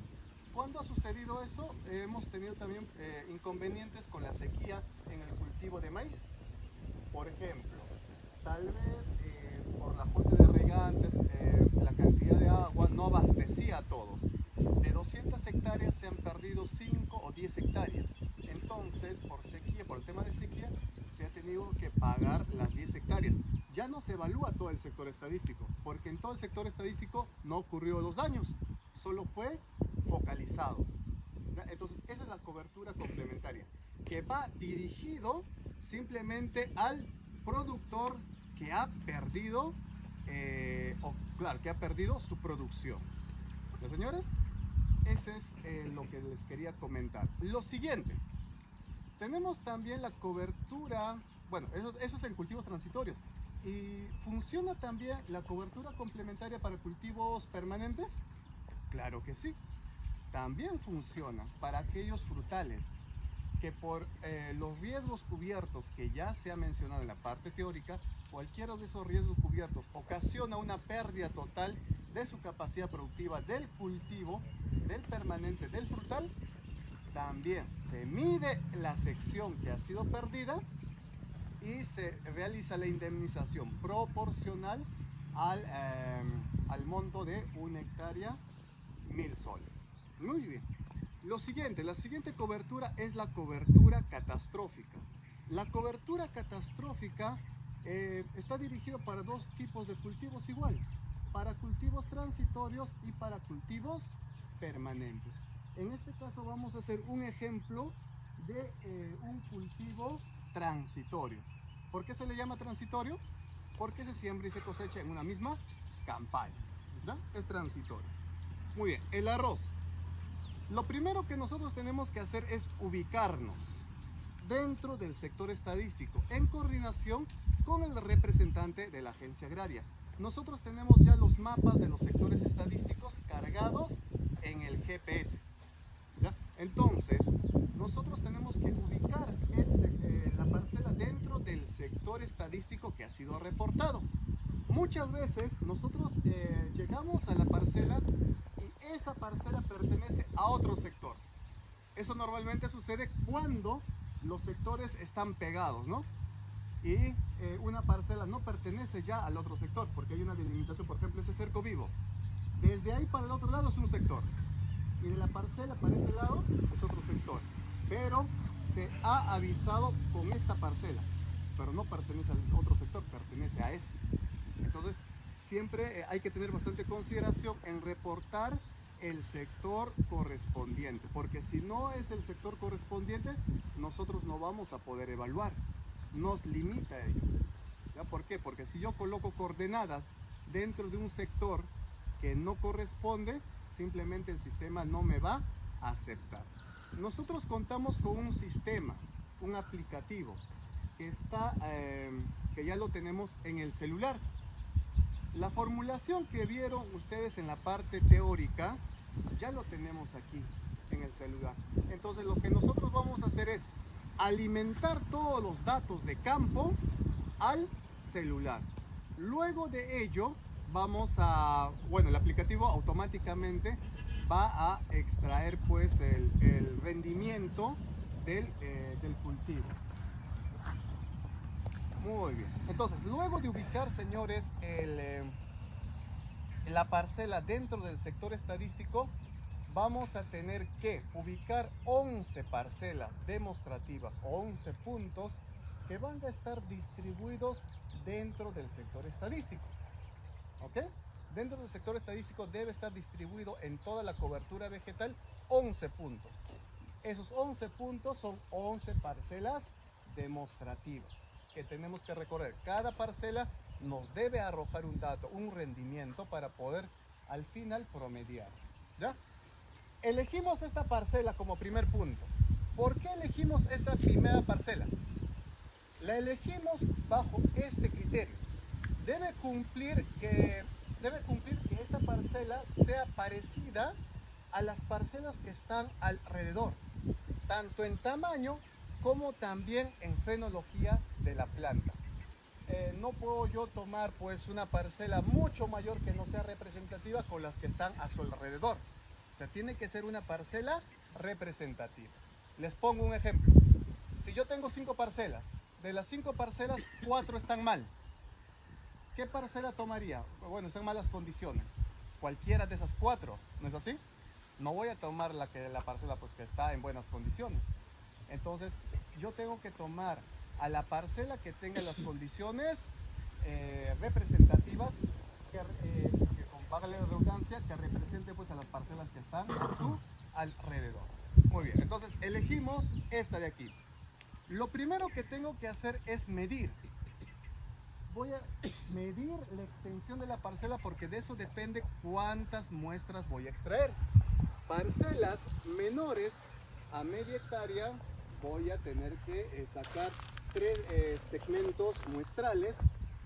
¿Cuándo ha sucedido eso? Hemos tenido también inconvenientes con la sequía en el cultivo de maíz. Por ejemplo, tal vez por la falta de regantes, la cantidad de agua no abastecía a todos. De 200 hectáreas se han perdido 5 o 10 hectáreas. Entonces, por sequía, por el tema de sequía, se ha tenido que pagar las 10 hectáreas. Ya no se evalúa todo el sector estadístico, porque en todo el sector estadístico no ocurrió los daños, solo fue focalizado. ¿Ya? Entonces, esa es la cobertura complementaria, que va dirigido simplemente al productor que ha perdido, que ha perdido su producción. ¿Ya, señores? Eso es lo que les quería comentar. Lo siguiente, tenemos también la cobertura, bueno, eso es en cultivos transitorios. ¿Y funciona también la cobertura complementaria para cultivos permanentes? Claro que sí. También funciona para aquellos frutales que por los riesgos cubiertos que ya se ha mencionado en la parte teórica, cualquiera de esos riesgos cubiertos ocasiona una pérdida total de su capacidad productiva del cultivo, del permanente, del frutal. También se mide la sección que ha sido perdida y se realiza la indemnización proporcional al monto de 1 hectárea, 1000 soles. Muy bien. La siguiente cobertura es la cobertura catastrófica. La cobertura catastrófica está dirigida para dos tipos de cultivos igual, para cultivos transitorios y para cultivos permanentes. En este caso vamos a hacer un ejemplo de un cultivo transitorio. ¿Por qué se le llama transitorio? Porque se siembra y se cosecha en una misma campaña, ¿verdad? Es transitorio. Muy bien, el arroz. Lo primero que nosotros tenemos que hacer es ubicarnos dentro del sector estadístico en coordinación con el representante de la agencia agraria. Nosotros tenemos ya los mapas de los sectores estadísticos cargados en el GPS. ¿Ya? Entonces, nosotros tenemos que ubicar la parcela dentro del sector estadístico que ha sido reportado. Muchas veces nosotros llegamos a la parcela y esa parcela pertenece a otro sector. Eso normalmente sucede cuando los sectores están pegados, ¿no? Y una parcela no pertenece ya al otro sector, porque hay una delimitación, por ejemplo, ese cerco vivo. Desde ahí para el otro lado es un sector, y de la parcela para este lado es otro sector. Pero se ha avisado con esta parcela. pero no pertenece al otro sector, pertenece a este. Entonces, siempre hay que tener bastante consideración en reportar el sector correspondiente, porque si no es el sector correspondiente, nosotros no vamos a poder evaluar, nos limita a ello. ¿Ya? ¿Por qué? Porque si yo coloco coordenadas dentro de un sector que no corresponde, simplemente el sistema no me va a aceptar. Nosotros contamos con un sistema, un aplicativo, que que ya lo tenemos en el celular. La formulación que vieron ustedes en la parte teórica, ya lo tenemos aquí en el celular. Entonces lo que nosotros vamos a hacer es alimentar todos los datos de campo al celular. Luego de ello, el aplicativo automáticamente va a extraer pues el rendimiento del cultivo. Muy bien. Entonces, luego de ubicar, señores, la parcela dentro del sector estadístico, vamos a tener que ubicar 11 parcelas demostrativas o 11 puntos que van a estar distribuidos dentro del sector estadístico. ¿Ok? Dentro del sector estadístico debe estar distribuido en toda la cobertura vegetal 11 puntos. Esos 11 puntos son 11 parcelas demostrativas que tenemos que recorrer. Cada parcela nos debe arrojar un dato, un rendimiento para poder al final promediar. ¿Ya? Elegimos esta parcela como primer punto. ¿Por qué elegimos esta primera parcela? La elegimos bajo este criterio. Debe cumplir que esta parcela sea parecida a las parcelas que están alrededor, tanto en tamaño como también en fenología de la planta. No puedo yo tomar pues una parcela mucho mayor que no sea representativa con las que están a su alrededor. O sea, tiene que ser una parcela representativa. Les pongo un ejemplo. Si yo tengo 5 parcelas, de las 5 parcelas, 4 están mal. ¿Qué parcela tomaría? Bueno, están en malas condiciones. Cualquiera de esas 4, ¿no es así? No voy a tomar la parcela pues, que está en buenas condiciones. Entonces, yo tengo que tomar a la parcela que tenga las condiciones representativas, que valga la redundancia, que represente pues, a las parcelas que están a su alrededor. Muy bien, entonces elegimos esta de aquí. Lo primero que tengo que hacer es medir. Voy a medir la extensión de la parcela porque de eso depende cuántas muestras voy a extraer. Parcelas menores a media hectárea voy a tener que sacar 3 segmentos muestrales,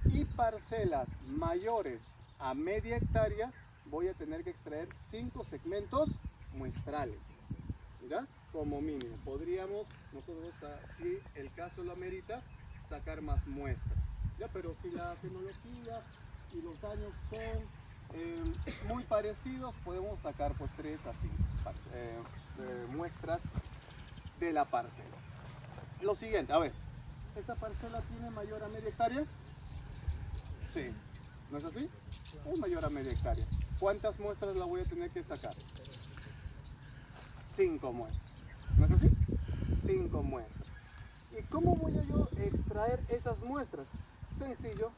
y parcelas mayores a media hectárea voy a tener que extraer 5 segmentos muestrales. ¿Ya? Como mínimo. Podríamos nosotros, si el caso lo amerita, sacar más muestras. ¿Ya? Pero si la tecnología y los daños son muy parecidos, podemos sacar pues 3 a 5 muestras de la parcela. Lo siguiente, a ver, ¿esta parcela tiene mayor a media hectárea? Sí, ¿no es así? Es mayor a media hectárea. ¿Cuántas muestras la voy a tener que sacar? 5 muestras, ¿no es así? 5 muestras. ¿Y cómo voy a yo extraer esas muestras? Sencillo.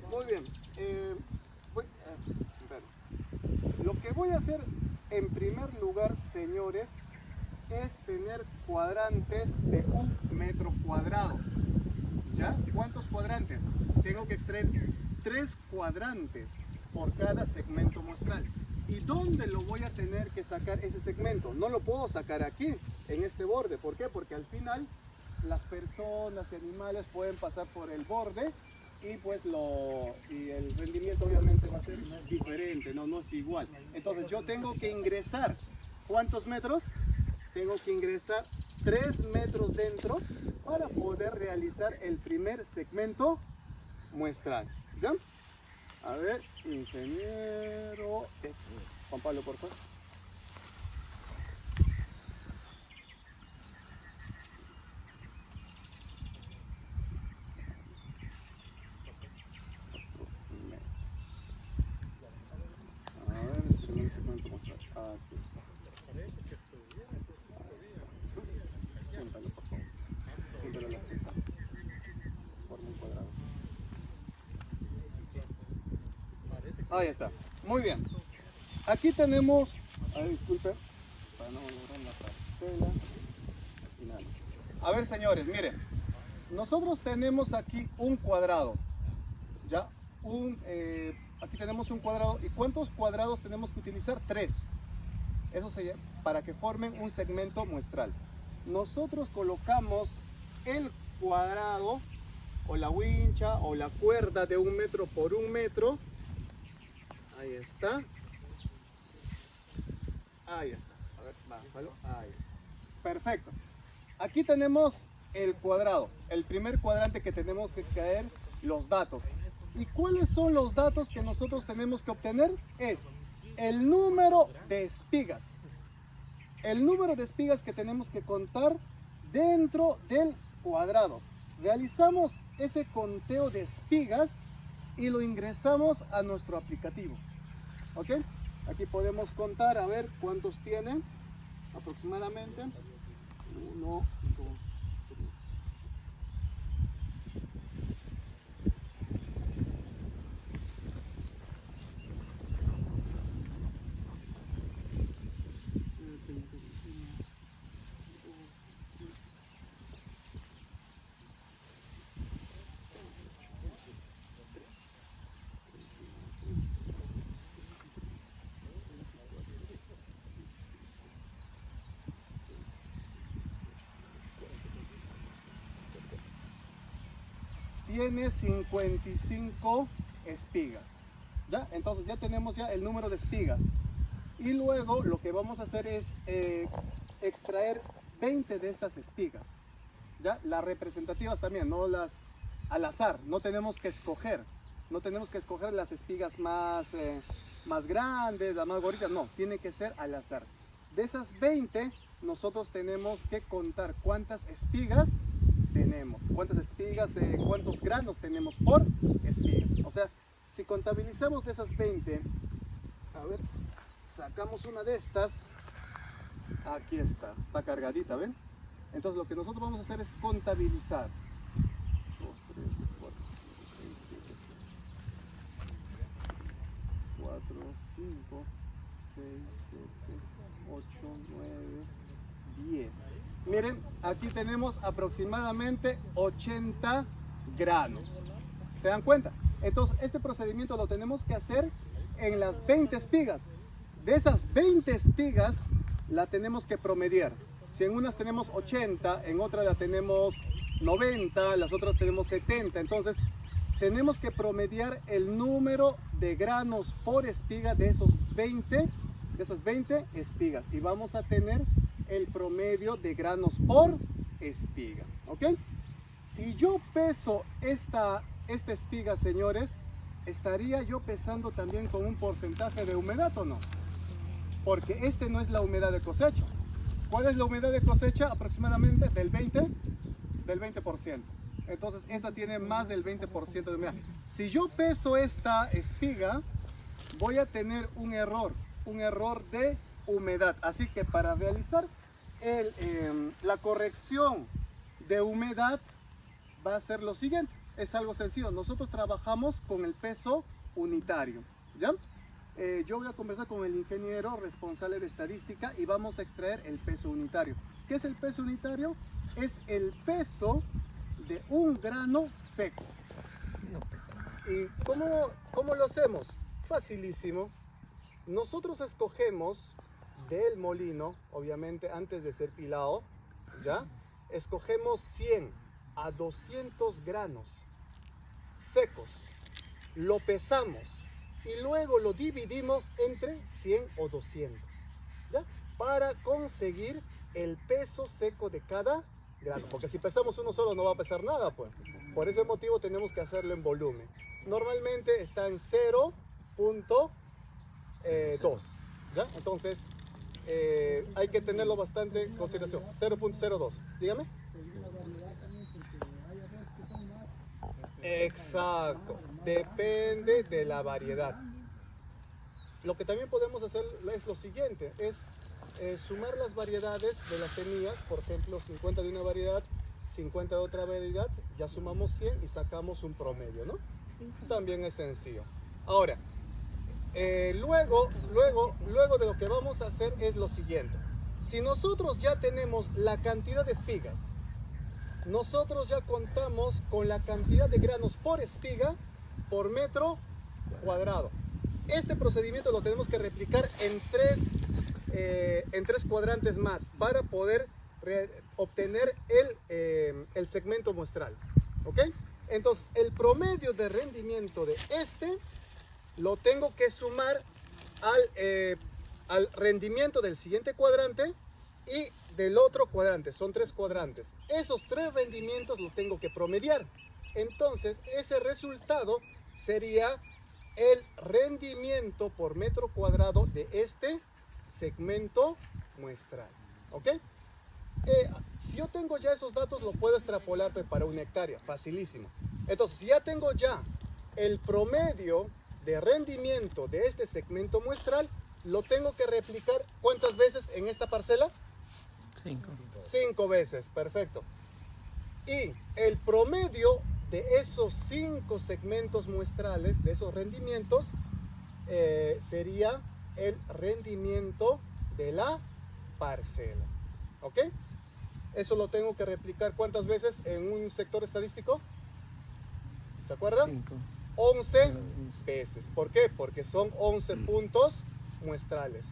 Muy bien. Lo que voy a hacer en primer lugar, señores, es tener cuadrantes de 1 metro cuadrado. ¿Ya? ¿Cuántos cuadrantes? Tengo que extraer 3 cuadrantes por cada segmento muestral. ¿Y dónde lo voy a tener que sacar ese segmento? No lo puedo sacar aquí, en este borde. ¿Por qué? Porque al final las personas y animales pueden pasar por el borde y pues el rendimiento obviamente va a ser diferente, no es igual. Entonces yo tengo que ingresar, ¿cuántos metros? Tengo que ingresar 3 metros dentro para poder realizar el primer segmento muestral. ¿Ya? A ver, ingeniero Juan Pablo, por favor. A ver, el primer segmento muestral. Aquí está. Ahí está. Muy bien. Aquí tenemos, disculpe, para no borrar la parcela. Y nada. A ver, señores, miren. Nosotros tenemos aquí un cuadrado. ¿Ya? Aquí tenemos un cuadrado. ¿Y cuántos cuadrados tenemos que utilizar? 3. Eso sería para que formen un segmento muestral. Nosotros colocamos el cuadrado o la wincha o la cuerda de 1 metro por 1 metro. Ahí está. Ahí está. A ver, bájalo. Ahí. Perfecto. Aquí tenemos el cuadrado, el primer cuadrante que tenemos que caer los datos. ¿Y cuáles son los datos que nosotros tenemos que obtener? Es el número de espigas. El número de espigas que tenemos que contar dentro del cuadrado. Realizamos ese conteo de espigas y lo ingresamos a nuestro aplicativo. ¿Ok? Aquí podemos contar, a ver cuántos tienen aproximadamente. 1, 2, 3. Tiene 55 espigas. ¿Ya? Entonces ya tenemos ya el número de espigas. Y luego lo que vamos a hacer es extraer 20 de estas espigas. ¿Ya? Las representativas también, no las al azar. No tenemos que escoger. No tenemos que escoger las espigas más grandes, las más gorditas. No, tiene que ser al azar. De esas 20, nosotros tenemos que contar cuántas espigas tenemos, cuántas espigas, cuántos granos tenemos por espiga. O sea, si contabilizamos de esas 20, a ver, sacamos una de estas, aquí está cargadita, ¿ven? Entonces lo que nosotros vamos a hacer es contabilizar. 2, 3, 4, 5, 6, 7, 4, 5, 6, 7, 8, 9, 10. Miren, aquí tenemos aproximadamente 80 granos. ¿Se dan cuenta? Entonces, este procedimiento lo tenemos que hacer en las 20 espigas. De esas 20 espigas, la tenemos que promediar. Si en unas tenemos 80, en otras la tenemos 90, las otras tenemos 70. Entonces, tenemos que promediar el número de granos por espiga de esas 20 espigas. Y vamos a tener el promedio de granos por espiga, ¿ok? Si yo peso esta espiga, señores, ¿estaría yo pesando también con un porcentaje de humedad o no? Porque este no es la humedad de cosecha. ¿Cuál es la humedad de cosecha? Aproximadamente del 20%. Entonces, esta tiene más del 20% de humedad. Si yo peso esta espiga, voy a tener un error de humedad. Así que para realizar la corrección de humedad va a ser lo siguiente. Es algo sencillo. Nosotros trabajamos con el peso unitario, ¿ya? Yo voy a conversar con el ingeniero responsable de estadística y vamos a extraer el peso unitario. ¿Qué es el peso unitario? Es el peso de un grano seco. ¿Y cómo lo hacemos? Facilísimo. Nosotros escogemos del molino, obviamente antes de ser pilado, ¿ya? Escogemos 100 a 200 granos secos, lo pesamos y luego lo dividimos entre 100 o 200, ¿ya? Para conseguir el peso seco de cada grano, porque si pesamos uno solo no va a pesar nada, pues. Por ese motivo tenemos que hacerlo en volumen. Normalmente está en 0.2, ¿ya? Entonces hay que tenerlo bastante en consideración. 0.02, dígame. Exacto, depende de la variedad. Lo que también podemos hacer es lo siguiente, es sumar las variedades de las semillas, por ejemplo 50 de una variedad, 50 de otra variedad, ya sumamos 100 y sacamos un promedio, ¿no? También es sencillo. Ahora, luego de lo que vamos a hacer es lo siguiente. Si nosotros ya tenemos la cantidad de espigas, nosotros ya contamos con la cantidad de granos por espiga por metro cuadrado. Este procedimiento lo tenemos que replicar en tres cuadrantes más para poder obtener el segmento muestral. ¿Ok? Entonces, el promedio de rendimiento de este lo tengo que sumar al rendimiento del siguiente cuadrante y del otro cuadrante. Son 3 cuadrantes. Esos 3 rendimientos los tengo que promediar. Entonces, ese resultado sería el rendimiento por metro cuadrado de este segmento muestral. ¿Ok? Si yo tengo ya esos datos, lo puedo extrapolar para una hectárea. Facilísimo. Entonces, si ya tengo ya el promedio de rendimiento de este segmento muestral, lo tengo que replicar ¿cuántas veces en esta parcela? 5 veces, perfecto. Y el promedio de esos 5 segmentos muestrales, de esos rendimientos, sería el rendimiento de la parcela. ¿Ok? Eso lo tengo que replicar ¿cuántas veces en un sector estadístico? ¿Se acuerdan? 11 veces. ¿Por qué? Porque son 11 puntos muestrales.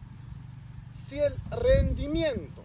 Si el rendimiento